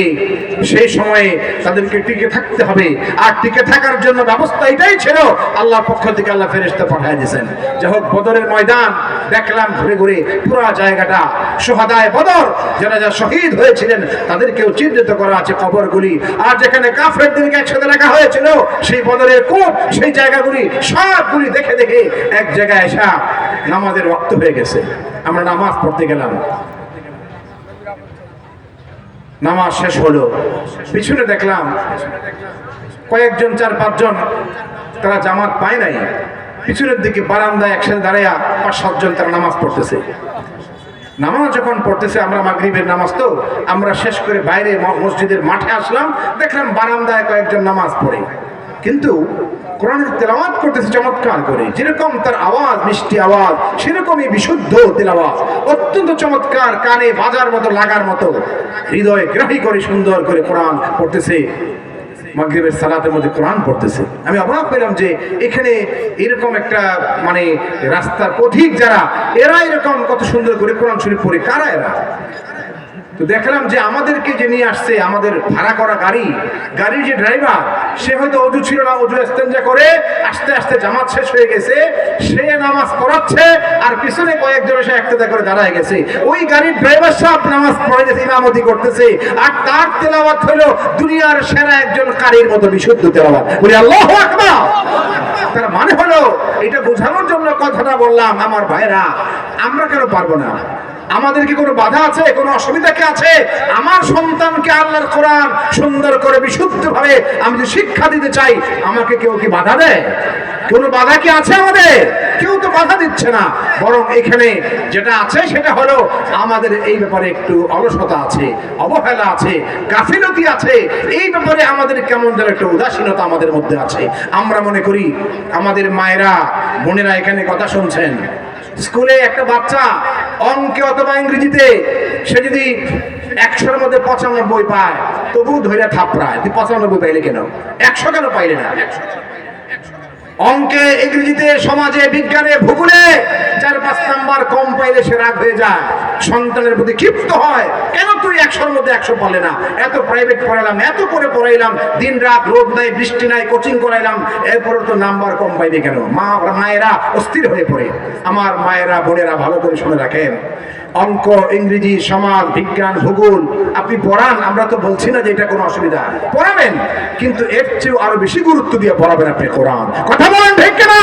সেই সময়ে তাদেরকে টিকে থাকতে হবে, আর টিকে থাকার জন্য ব্যবস্থা এটাই ছিল, আল্লাহর পক্ষ থেকে আল্লাহ ফেরেশতা পাঠিয়ে দিয়েছেন। যাই হোক, বদরের ময়দান দেখলাম ঘুরে ঘুরে, পুরো জায়গাটা শুহাদায়ে বদর, যারা যারা শহীদ হয়েছিলেন তাদেরকেও চিহ্নিত করা আছে কবরগুলি। আর যেখানে কাফেরদেরকে একসাথে রাখা হয়েছিল, সেই বদরের কূপ, সেই জায়গাগুলি সবগুলি দেখে দেখে এক জায়গায় এসে নামাজের ওয়াক্ত হয়ে গেছে। আমরা নামাজ পড়তে গেলাম, নামাজ শেষ হলো, পিছনে দেখলাম কয়েকজন 4-5 জন, তারা জামাত পায় নাই, পিছনের দিকে বারান্দায় একসাথে দাঁড়াইয়া 5-7 জন তারা নামাজ পড়তেছে। নামাজ যখন পড়তেছে, আমরা মাগরিবের নামাজ তো আমরা শেষ করে বাইরে মসজিদের মাঠে আসলাম, দেখলাম বারান্দায় কয়েকজন নামাজ পড়ে, কিন্তু কোরআনের তেলাওয়াত করতেছে চমৎকার করে, যেরকম তার আওয়াজ মিষ্টি আওয়াজ, সেরকমই বিশুদ্ধ তেলাওয়াত, অত্যন্ত চমৎকার, কানে বাজার মতো লাগার মতো, হৃদয় গ্রাহী করে সুন্দর করে কোরআন পড়তেছে। মাগরিবের সালাতের মধ্যে কোরআন পড়তেছে। আমি অবাক হইলাম যে এখানে এরকম একটা মানে রাস্তার পথিক যারা, এরা এরকম কত সুন্দর করে কোরআন শরীফ পড়ে, কারা এরা? তো দেখলাম যে আমাদেরকে যে নিয়ে আসছে, আমাদের ভাড়া করা গাড়ির যে ড্রাইভার, সে হয়তো অজু ছিল না, অজু ইস্তেঞ্জা করে আস্তে আস্তে জামাত শেষ হয়ে গেছে, সে নামাজ পড়াচ্ছে আর পিছনে কয়েকজন এসে একসাথে করে দাঁড়ায় গেছে। ওই গাড়ির ড্রাইভার সাহেব নামাজ পড়াইতেছে, ইমামতি করতেছে, আর তার তেলাওয়াত হলো দুনিয়ার সেরা একজন কারীর মতো বিশুদ্ধ তেলাওয়াত। বলি আল্লাহু আকবার। তার মানে হলো, এটা বোঝানোর জন্য কথাটা বললাম, আমার ভাইরা, আমরা কেন পারবো না? আমাদের কি কোনো বাধা আছে? কোনো অসুবিধা কি আছে? আমার সন্তানকে আল্লাহর কোরআন সুন্দর করে বিশুদ্ধভাবে আমি যদি শিক্ষা দিতে চাই, আমাকে কেউ কি বাধা দেয়? কোনো বাধা কি আছে আমাদের? কেউ তো বাধা দিচ্ছে না। বরং এখানে যেটা আছে সেটা হলো আমাদের এই ব্যাপারে একটু অলসতা আছে, অবহেলা আছে, গাফিলতি আছে। এই ব্যাপারে আমাদের কেমন যেন একটা উদাসীনতা আমাদের মধ্যে আছে। আমরা মনে করি আমাদের মায়েরা বোনেরা এখানে কথা শুনছেন, স্কুলে একটা বাচ্চা অঙ্কে অথবা ইংরেজিতে সে যদি 100-এর মধ্যে 95 পায়, তবু ধরে থাপড়ায়, তুই 95 পাইলে কেন, 100 কেন পাইলে না? অঙ্কে, ইংরেজিতে, সমাজে, বিজ্ঞানে, ভূগোলে 4-5 নাম্বার কম পাইলে সে রাগ হয়ে যায়, সন্তানের প্রতি ক্ষিপ্ত হয়, কেন তুই 100-এর মধ্যে 100 পারলে না? এত প্রাইভেট পড়াইলাম, এত করে পড়াইলাম, দিন রাত, রোদ নাই বৃষ্টি নাই, কোচিং করাইলাম, এরপরে তো নাম্বার কম পাইবে কেন? মায়েরা অস্থির হয়ে পড়ে। আমার মায়েরা বোনেরা ভালো করে শুনে রাখেন, অঙ্ক, ইংরেজি, সমাজ, বিজ্ঞান, ভূগোল আপনি পড়ান, আমরা তো বলছি না যে এটা কোনো অসুবিধা, পড়াবেন, কিন্তু এর চেয়েও আরো বেশি গুরুত্ব দিয়ে পড়াবেন আপনি কোরআন। কথা বলেন ঠিক কিনা?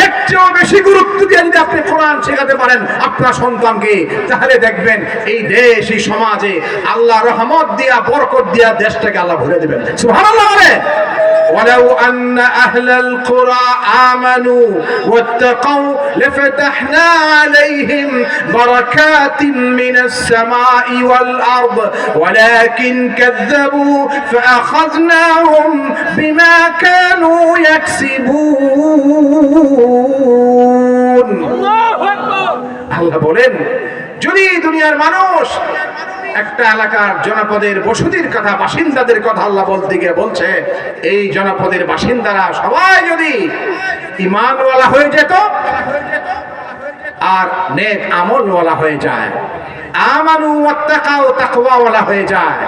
এর চেয়েও বেশি গুরুত্ব দিয়ে যদি আপনি কোরআন শেখাতে পারেন আপনার সন্তানকে, তাহলে দেখবেন এই দেশ, এই সমাজে আল্লাহ রহমত দিয়া, বরকত দিয়া দেশটাকে আল্লাহ ভরে দেবেন। সুবহানাল্লাহ বলেন। ولو أن أهل القرى آمنوا واتقوا لفتحنا عليهم بركات من السماء والأرض ولكن كذبوا فأخذناهم بما كانوا يكسبون الله বলেন, যদি দুনিয়ার মানুষ একটা এলাকার জনপদের বসতির কথা, বাসিন্দাদের কথা আল্লাহ বলতে গিয়ে বলছে, এই জনপদের বাসিন্দারা সবাই যদি ঈমানওয়ালা হয়ে যেত আর নেক আমলওয়ালা হয়ে যায়, আমানু ওয়াত্তাকাউ, তাকওয়াওয়ালা হয়ে যায়,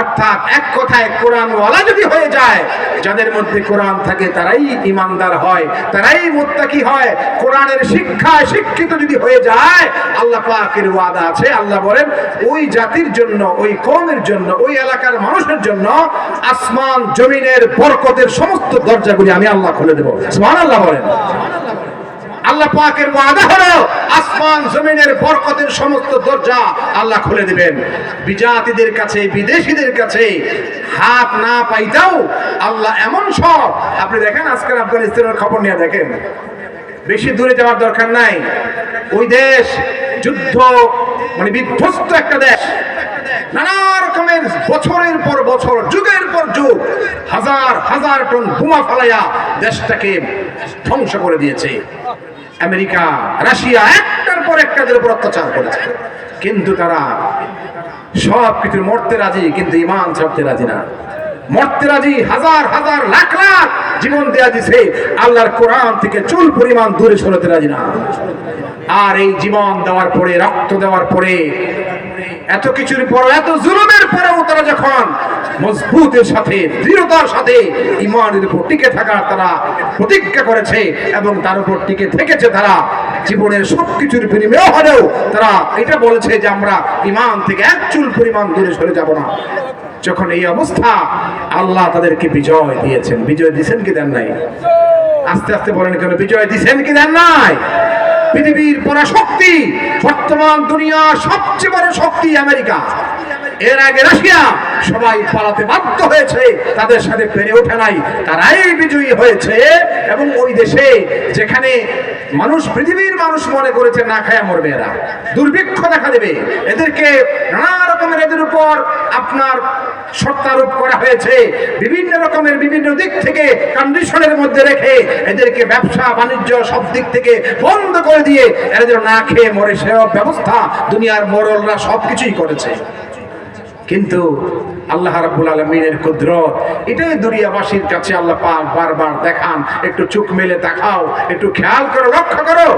অর্থাৎ এক কথায় কোরআনওয়ালা যদি হয়ে যায়, যাদের মধ্যে কোরআন থাকে তারাই ইমানদার হয়, তারাই মুত্তাকি হয়। কোরআনের শিক্ষায় শিক্ষিত যদি হয়ে যায়, আল্লাহ পাকের ওয়াদা আছে, আল্লাহ বলেন ওই জাতির জন্য, ওই কওমের জন্য, ওই এলাকার মানুষের জন্য আসমান জমিনের বরকতের সমস্ত দরজাগুলি আমি আল্লাহ খুলে দেব। সুবহানাল্লাহ বলেন। আল্লাহ পাকের ওয়াদা হলো আসমান জমিনের বরকতের সমস্ত দরজা আল্লাহ খুলে দিবেন। বিজাতিদের কাছে, বিদেশীদের কাছে হাত না পাইতাও আল্লাহ এমন সব, আপনি দেখেন আজকাল আফগানিস্তানের খবর নিয়ে দেখেন, বেশি দূরে যাওয়ার দরকার নাই। ওই দেশ যুদ্ধ মানে বিধ্বস্ত একটা দেশ, নানা রকমের বছরের পর বছর, যুগের পর যুগ হাজার হাজার টন বোমা ফালাইয়া দেশটাকে ধ্বংস করে দিয়েছে। আমেরিকা, রাশিয়া একটার পর একটাদের উপর অত্যাচার করেছে, কিন্তু তারা সব কিছু মরতে রাজি, কিন্তু ঈমান ছাড়তে রাজি না। মরতে রাজি, হাজার হাজার লাখ লাখ জীবন দেয়া দিছে, আল্লাহর কোরআন থেকে চুল পরিমাণ দূরে সরাতে রাজি না। আর এই জীবন দেওয়ার পরে, রক্ত দেওয়ার পরে, এত কিছুর পর, এত জুলুমের পরেও তারা যখন মজবুতের সাথে, দৃঢ়তার সাথে ঈমানের উপর টিকে থাকার তারা প্রতিজ্ঞা করেছে এবং তার উপর টিকে থেকেছে, তারা জীবনের সবকিছুর বিনিময়ে হলেও তারা এটা বলেছে যে আমরা ঈমান থেকে এক চুল পরিমাণ দূরে সরে যাব না। যখন এই অবস্থা, আল্লাহ তাদেরকে বিজয় দিয়েছেন। বিজয় দিয়েছেন কি দেন নাই? আস্তে আস্তে বলেন কেন, বিজয় দিয়েছেন কি দেন নাই? পৃথিবীর পরাশক্তি, বর্তমান দুনিয়ার সবচেয়ে বড় শক্তি আমেরিকা, এর আগে রাশিয়া, সবাই পালাতে বাধ্য হয়েছে, তাদের সাথে পেরে ওঠে নাই, তারাই বিজয়ী হয়েছে। এবং ওই দেশে যেখানে মানুষ, পৃথিবীর মানুষ মনে করেছে না খায়া মরবে, এরা দুর্ভিক্ষ দেখা দেবে, এদেরকে নানা রকমের এদের উপর আপনার সত্যারোপ করা হয়েছে, বিভিন্ন রকমের বিভিন্ন দিক থেকে কন্ডিশনের মধ্যে রেখে এদেরকে ব্যবসা বাণিজ্য সব দিক থেকে বন্ধ করে দিয়ে এরা যেন না খেয়ে মরে সেসব ব্যবস্থা দুনিয়ার মোড়লরা সবকিছুই করেছে। কিন্তু আল্লাহ রাব্বুল আলামিনের কুদরত, এটাই দুনিয়াবাসীর কাছে আল্লাহ পাক বারবার দেখান, একটু চোখ মেলে তাকাও, একটু খেয়াল করো, লক্ষ্য করো।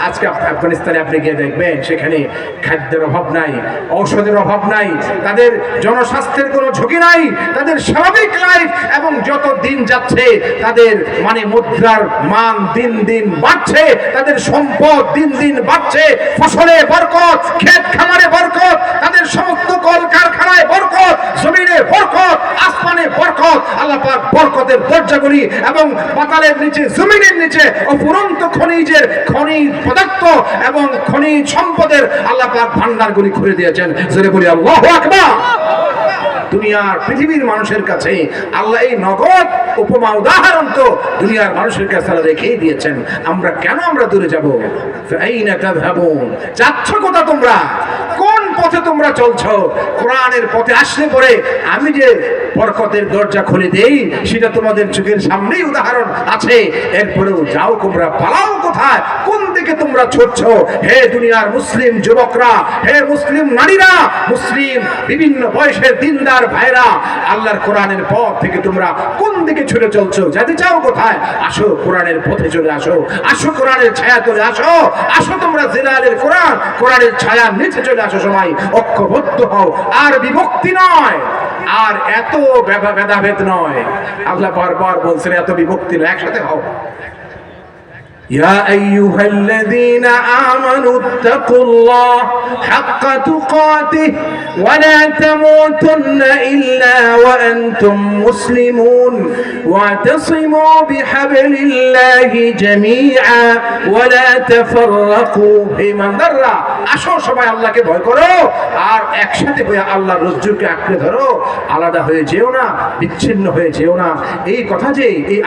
আজকে আফগানিস্তানে আপনি গিয়ে দেখবেন সেখানে খাদ্যের অভাব নাই, ঔষধের অভাব নাই, তাদের জনস্বাস্থ্যের কোনো ঝুঁকি নাই, তাদের স্বাভাবিক লাইফ, এবং যত দিন যাচ্ছে তাদের মানে মুদ্রার মান দিন দিন বাড়ছে, তাদের সম্পদ দিন দিন বাড়ছে, ফসলে বরকত, ক্ষেত খামারে বরকত, তাদের সমস্ত কলকারখানায় বরকত, জমিনে বরকত, আসমানে বরকত। আল্লাহ পাক বরকতের দরজাগুলি এবং পাতালের নিচে, জমিনের নিচে অফুরন্ত খনিজের খনিজ পদার্থ এবং খনিজ সম্পদের আল্লাহ পাক ভান্ডারগুলি খুলে দিয়েছেন। জোরে বলি আল্লাহু আকবার। দুনিয়ার পৃথিবীর মানুষের কাছে আল্লাহ এই নগদ উপমা উদাহরণ তো দুনিয়ার মানুষের কাছে রেখেই দিয়েছেন। আমরা কেন আমরা দূরে যাব? আইনা তাযহাবুন, যাচ্ছ কোথা তোমরা? কোন পথে তোমরা চলছো? কোরআনের পথে আসলে পরে আমি যে বরকতের দরজা খুলে দেই, সেটা তোমাদের চোখের সামনেই উদাহরণ আছে। এরপরেও যাও তোমরা, পালাও কোথায়? কোন দিকে তোমরা ছুটছো? হে দুনিয়ার মুসলিম যুবকরা, হে মুসলিম নারীরা, মুসলিম বিভিন্ন বয়সের দিনদার ভাইরা, আল্লাহর কোরআনের পথ থেকে তোমরা কোন দিকে ছুটে চলছো? যেতে চাও কোথায়? আসো কোরআনের পথে চলে আসো, আসো কোরআনের ছায়া চলে আসো, আসো তোমরা জিলালের কোরআন, কোরআনের ছায়ার নিচে চলে আসো। সময় ঐক্যবদ্ধ হও, আর বিভক্তি নয়, আর এত ভেদাভেদ নয়। আল্লাহ বারবার বলছেন এত বিভক্তি নয়, একসাথে হও। يا أيها الذين آمنوا اتقوا الله حق تقاته ولا تموتن إلا وأنتم مسلمون واعتصموا بحبل الله جميعا ولا تفرقوا إيمان درا আসো সবাই আল্লাহকে ভয় করো আর একসাথে হয়ে আল্লাহর রজ্জুকে আঁকড়ে ধরো, আলাদা হয়ে যেও না, বিচ্ছিন্ন হয়ে যেও না। এই কথা যে এই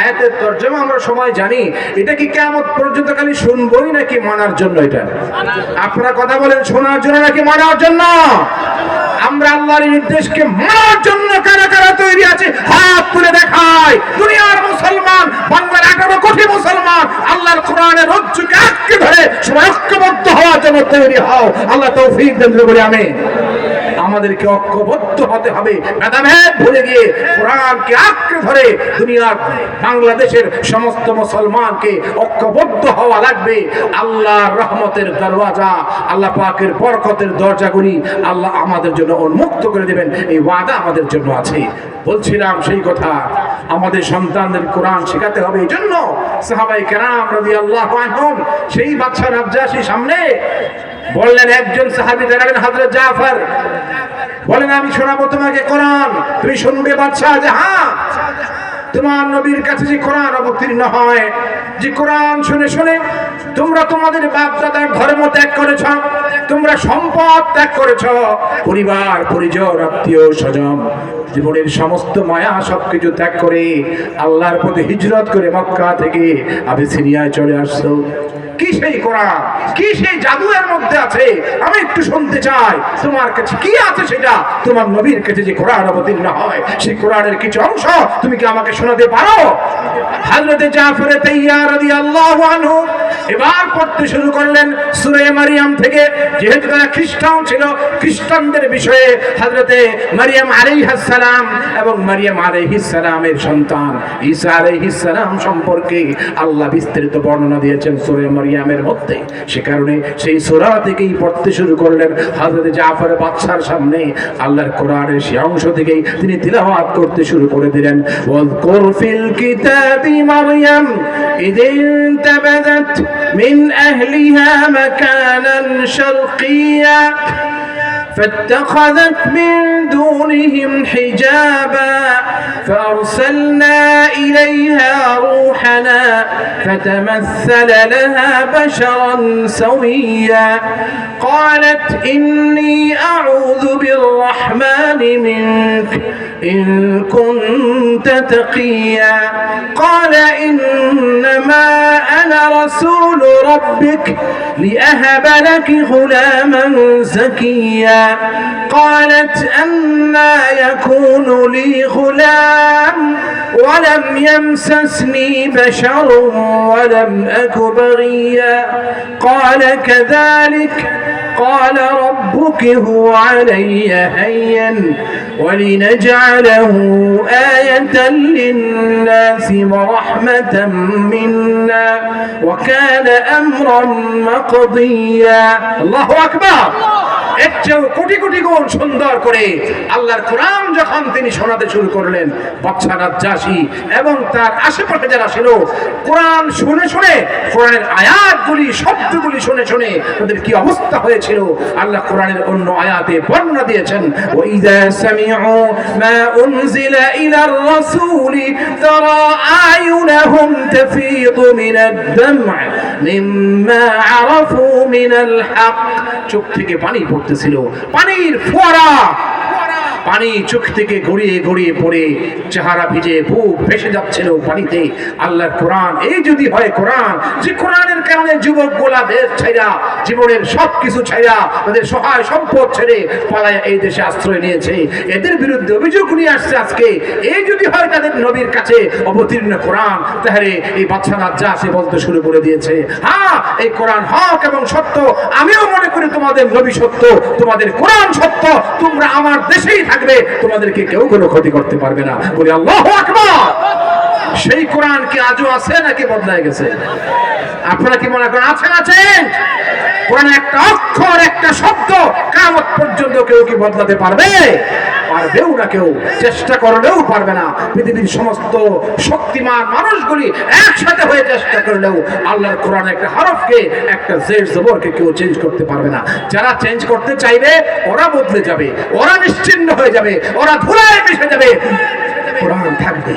আয়াতের তরজমা আমরা সবাই জানি, এটা কি কিয়ামত পর্যন্ত খালি শুনবই নাকি মানার জন্য? এটা আপনারা কথা বলেন, শোনার জন্য নাকি মানার জন্য? আমরা আল্লাহর নির্দেশকে মানার জন্য কারা কারা তৈরি আছে? হাত তুলে দেখায়। দুনিয়ার মুসলমান, বাংলার 18 কোটি মুসলমান আল্লাহর কোরআনের রজ্জুকে আঁকড়ে ধরে সবাই ঐক্যবদ্ধ হওয়ার জন্য তৈরি হও। আল্লাহ তৌফিক দেন বলে আমিন। আমাদেরকে ঐক্যবদ্ধ হতে হবে, ভেদাভেদ ভুলে গিয়ে কোরআনকে আঁকড়ে ধরে দুনিয়ার বাংলাদেশের সমস্ত মুসলমানকে ঐক্যবদ্ধ হওয়া লাগবে। আল্লাহর রহমতের দরওয়াজা, আল্লাহ পাকের বরকতের দরজাগুলি আল্লাহ আমাদের জন্য উন্মুক্ত করে দেবেন, এই ওয়াদা আমাদের জন্য আছে। বলছিলাম সেই কথা, আমাদের সন্তানদের কোরআন শেখাতে হবে। এই জন্য সাহাবায়ে কেরাম রাদিয়াল্লাহু আনহুম সেই বাদশা নাজ্জাশী সামনে বললেন, একজন সাহাবী দাঁড়ালেন, হযরত জাফর বলেন, আমি শোনাবো তোমাকে কোরআন, তুমি শুনবে? বাদশা যে হ্যাঁ, তোমার নবীর কাছে যে কোরআন অবতীর্ণ হয়, যে কোরআন শুনে শুনে তোমরা তোমাদের বাপ দাদার ধর্ম ত্যাগ করেছ, তোমরা সম্পদ ত্যাগ করেছ, পরিবার পরিজন আত্মীয় স্বজন জীবনের সমস্ত মায়া সবকিছু ত্যাগ করে আল্লাহর পথে হিজরত করে মক্কা থেকে আবিসিনিয়ায় চলে আসছো। কি সেই কোরআন, কি সেই জাদু এর মধ্যে আছে? আমি একটু শুনতে চাই, তোমার কাছে কি আছে সেটা? তোমার নবীর কাছে যে কোরআন অবতীর্ণ হয়, সেই কোরআনের কিছু অংশ তুমি কি আমাকে শোনাতে পারো? হযরত জাফর তাইয়ার রাদিয়াল্লাহু আনহু এবার পড়তে শুরু করলেন সূরা মারিয়াম থেকে। যেহেতু তারা খ্রিস্টান ছিল, খ্রিস্টানদের বিষয়ে হযরতে মারিয়াম আলাইহিস সালাম এবং মারিয়াম আলাইহিস সালামের সন্তান ঈসা আলাইহিস সালাম সম্পর্কে আল্লাহ বিস্তারিত বর্ণনা দিয়েছেন সূরা মারিয়ামের মধ্যে। সে কারণে সেই সূরা থেকেই পড়তে শুরু করলেন হযরত জাফর বাদশার সামনে। আল্লাহর কোরআনের সেই অংশ থেকেই তিনি তিলাওয়াত করতে শুরু করে দিলেন। ওয়াযকুর ফিল কিতাবি মারইয়াম ইদিন তাবাদাত মিন আহলিহা মাকানান শারকিয়্যা فاتخذت من دونهم حجابا فأرسلنا إليها روحنا فتمثل لها بشرا سويا قالت إني أعوذ بالرحمن منك إن كنت تقيا قال إنما أنا رسول ربك لأهب لك غلاما زكيا قالت أنى يكون لي غلام ولم يمسسني بشر ولم أك بغيا قال كذلك قال ربك هو علي هين ولنجعله آية للناس ورحمة منا وكان أمرا مقضيا الله أكبر। এর চেয়েও কোটি কোটি গুণ সুন্দর করে আল্লাহর কোরআন যখন তিনি শোনাতে শুরু করলেন, বাদশা নাজ্জাশী এবং তার আশেপাশে যারা ছিল কোরআন শুনে শুনে, কোরআনের আয়াতগুলি শব্দগুলি শুনে শুনে তাদের কি অবস্থা হয়েছিল আল্লাহ কোরআনের অন্য আয়াতে বর্ণনা দিয়েছেন। ওয়াইযা সামিউ মা উনজিলা ইলার রাসূলি তারা আয়ুনাহুম তাফীদু মিনাদ দাম'a মিম্মা আরাফু মিনাল হক। চোখ থেকে পানি পড়তেছিল, পানির ফোয়ারা, পানি চোখ থেকে গড়িয়ে গড়িয়ে পড়ে চেহারা ভিজে বুক ভেসে যাচ্ছিল পানিতে। আল্লাহর কোরআন, এই যদি হয় কোরআন, যে কোরআনের কারণে যুবক গোলা দেশ ছাইরা, জীবনের সবকিছু ছাইরা, তাদের সহায় সম্পদ ছেড়ে পালায় এই দেশে আশ্রয় নিয়েছে, এদের বিরুদ্ধে অভিযোগ নিয়ে আসছে আজকে, এই যদি হয় তাদের নবীর কাছে অবতীর্ণ কোরআন, তাহলে এই বাদশা নাজ্জাশী বলতে শুরু করে দিয়েছে, হ্যাঁ এই কোরআন হক এবং সত্য, আমিও মনে করি তোমাদের নবী সত্য, তোমাদের কোরআন সত্য, তোমরা আমার দেশেই থাকবে, তোমাদেরকে কেউ কোনো ক্ষতি করতে পারবে না। বলি আল্লাহু আকবার। সেই কোরআন কি আজও আছে নাকি বদলায় গেছে? আপনারা কি মনে করেন আছেন? আছেন। কোরআন একটা অক্ষর, একটা শব্দ কিয়ামত পর্যন্ত কেউ কি বদলাতে পারবে? পারবেও না, কেউ চেষ্টা করলেও পারবে না। পৃথিবীর সমস্ত শক্তিমান মানুষগুলি একসাথে হয়ে চেষ্টা করলেও আল্লাহর কোরআন একটা হরফকে, একটা জের জবরকে কেউ চেঞ্জ করতে পারবে না। যারা চেঞ্জ করতে চাইবে ওরা বদলে যাবে, ওরা নিশ্চিহ্ন হয়ে যাবে, ওরা ধুলায় মিশে যাবে। কোরআন থাকবে,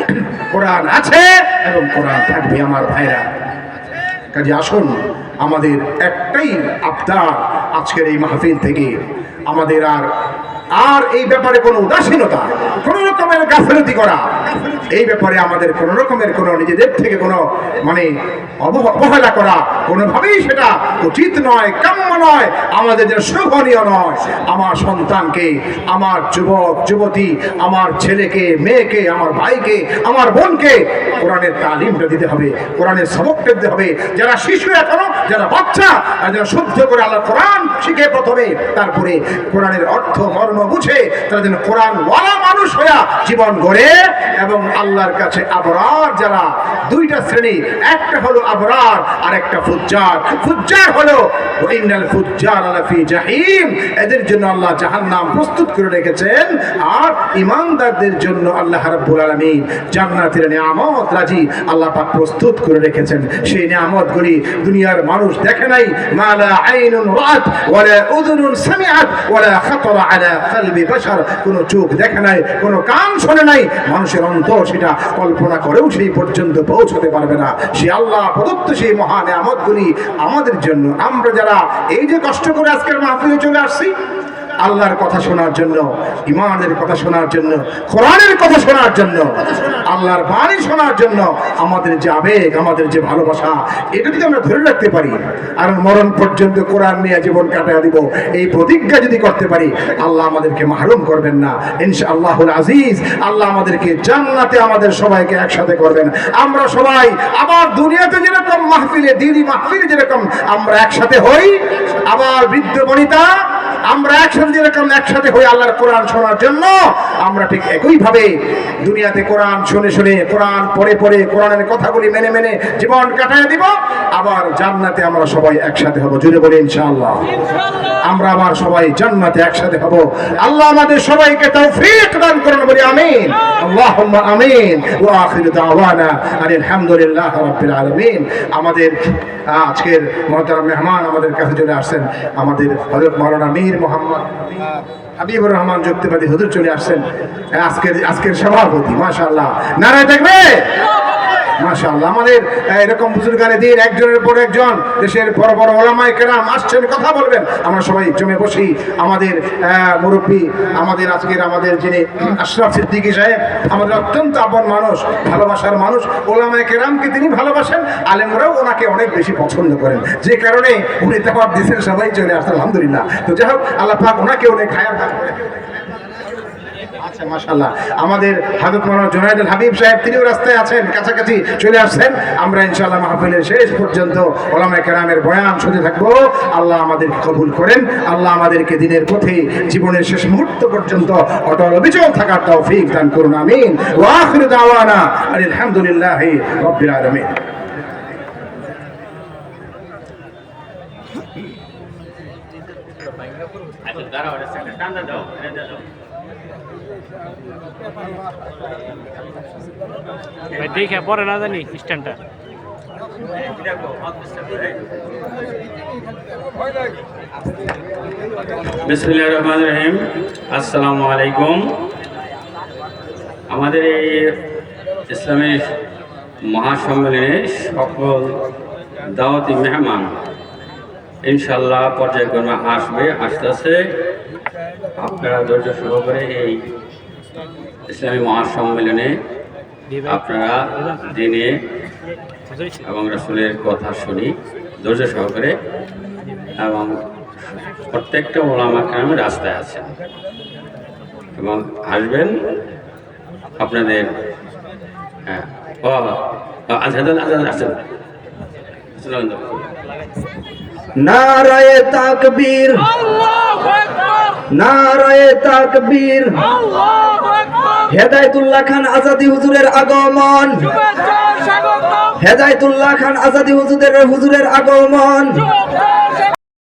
কোরআন আছে এবং কোরআন থাকবে আমার ভাইরা। কাজে আসুন, আমাদের একটাই আবদার আজকের এই মাহফিল থেকে, আমাদের আর এই ব্যাপারে কোনো উদাসীনতা, কোনো রকমের গাফিলতি করা, এই ব্যাপারে আমাদের কোন রকমের কোন নিজেদের থেকে কোনো মানে অবহেলা করা কোনোভাবেই সেটা উচিত নয়, কাম্য নয়, আমাদের জন্য শোভনীয় নয়। আমার সন্তানকে, আমার যুবক যুবতী, আমার ছেলেকে, মেয়েকে, আমার ভাইকে, আমার বোনকে কোরআনের তালিমটা দিতে হবে, কোরআনের সবকটা দিতে হবে। যারা শিশু এখনো, যারা বাচ্চা, আর যারা শুদ্ধ করে আল্লাহ কোরআন শিখে প্রথমে, তারপরে কোরআনের অর্থ মর্ম বুঝে তারা যেন কোরআন ওয়ালা মানুষ হয়ে জীবন গড়ে। এবং আল্লাহর কাছে আবরার যারা দুইটা শ্রেণী, একটা হলো আবরার আর একটা ফুজ্জার। ফুজ্জার হলো ইন্নাল ফুজ্জার লাফি জাহিম, এদের জন্য আল্লাহ জাহান্নাম প্রস্তুত করে রেখেছেন। আর ঈমানদারদের জন্য আল্লাহ রাব্বুল আলামিন জান্নাতের নিয়ামত রাজি আল্লাহ পাক প্রস্তুত করে রেখেছেন। সেই নিয়ামতগুলি দুনিয়ার মানুষ দেখে নাই। মালা আইনুন রাআত ওয়ালা উযুনুন সামিআত ওয়ালা খাতারা আলা কলবি বাশার, কোনো চোখ দেখে নাই, কোনো কান শোনে নাই, মানুষের অন্তর সেটা কল্পনা করেও সেই পর্যন্ত পৌঁছতে পারবে না। সে আল্লাহ প্রদত্ত সেই মহা নিয়ামতগুলি আমাদের জন্য, আমরা যারা এই যে কষ্ট করে আজকের মাহফিলে চলে আসছি আল্লাহর কথা শোনার জন্য, ইমানের কথা শোনার জন্য, কোরআনের কথা শোনার জন্য, আল্লাহর বাণী শোনার জন্য, আমাদের যে আবেগ, আমাদের যে ভালোবাসা, এটা যদি আমরা ধরে রাখতে পারি আর মরণ পর্যন্ত কোরআন নিয়ে জীবন কাটিয়ে দিব, এই প্রতিজ্ঞা যদি করতে পারি, আল্লাহ আমাদেরকে মাহরুম করবেন না ইনশাআল্লাহুল আজিজ। আল্লাহ আমাদেরকে জান্নাতে আমাদের সবাইকে একসাথে করবেন। আমরা সবাই আবার দুনিয়াতে যেরকম মাহফিলে, দিনী মাহফিলে যেরকম আমরা একসাথে হই, আবার বৃদ্ধ বনিতা আমরা একসাথে যেরকম একসাথে হই আল্লাহর কোরআন শোনার জন্য, আমরা ঠিক একইভাবে দুনিয়াতে কোরআন শুনে শুনে, কোরআন পড়ে পড়ে, কোরআনের কথাগুলি মেনে মেনে জীবন কাটিয়ে দিব। আবার জান্নাতে আমরা সবাই একসাথে হব, জুড়ে বলি ইনশাআল্লাহ। আমরা আবার সবাই জান্নাতে একসাথে হব। আল্লাহ আমাদের সবাইকে তৌফিক দান করুন, বলি আমিন, আল্লাহুম্মা আমিন। ওয়া আখিরু দাওয়ানা আলহামদুলিল্লাহি রাব্বিল আলামিন। আমাদের আজকের মুহতারাম মেহমান আমাদের কাছে চলে আসছেন, আমাদের হযরত মাওলানা মীর মোহাম্মদ হাবিবুর রহমান যুক্তিবাদী হুজুর চলে আসছেন, আজকের সভাপতি। মাশাআল্লাহ, নারায়ে তাকবীর, মাশাআল্লাহ। আমাদের এরকম বুজুর্গানে দিন একজনের পর একজন দেশের বড় বড় ওলামায়ে কেরাম আসছেন, কথা বলবেন। আমরা সবাই জমে বসি। আমাদের মুরব্বী, আমাদের আজকের আমাদের যিনি আশরাফ সিদ্দিকী সাহেব, আমাদের অত্যন্ত আপন মানুষ, ভালোবাসার মানুষ। ওলামায়ে কেরামকে তিনি ভালোবাসেন, আলেমরাও ওনাকে অনেক বেশি পছন্দ করেন, যে কারণে উনি দাওয়াত দিয়েছেন, সবাই চলে আসছে, আলহামদুলিল্লাহ। তো যাই হোক, আল্লাহ পাক ওনাকে অনেক হায়াত দান করেন। আচ্ছা, মাশাআল্লাহ। আমাদের হযরত মাওলানা জুনায়েদুল হাবিব সাহেব, তিনিও রাস্তায় আছেন, কাছাকাছি চলে আসছেন। আমরা ইনশাআল্লাহ মাহফিলের শেষ পর্যন্ত ওলামায়ে কেরামের বয়ান শুনতে থাকবো। আল্লাহ আমাদেরকে কবুল করেন, আল্লাহ আমাদেরকে দিনের পথে জীবনের শেষ মুহূর্ত পর্যন্ত অটল অবিচল থাকার তৌফিক দান করুন, আমিন। ওয়া আখিরু দাওয়ানা আলহামদুলিল্লাহি রাব্বিল আলামিন। দেখে পরে না জানি স্ট্যান্ডটা। বিসমিল্লাহির রহমানির রহিম। আসসালামু আলাইকুম। আমাদের এই ইসলামী মহাসম্মেলনে সকল দাওয়াতি মেহমান ইনশাল্লাহ পর্যায়ক্রমে আসতেছে। আপনারা ধৈর্য সহকারে এই ইসলামী মহাসম্মেলনে আপনারা দিনে এবং রাসূলের কথা শুনি ধৈর্য সহকারে, এবং প্রত্যেকটা ওলামা কেরামের রাস্তায় আছেন এবং আসবেন। আপনাদের আছেন। নারায়ে তাকবীর, নারায়ে তাকবীর। হেদায়েতুল্লাহ খান আজাদী হুজুরের আগমন, হেদায়েতুল্লাহ খান আজাদী হুজুরের আগমন।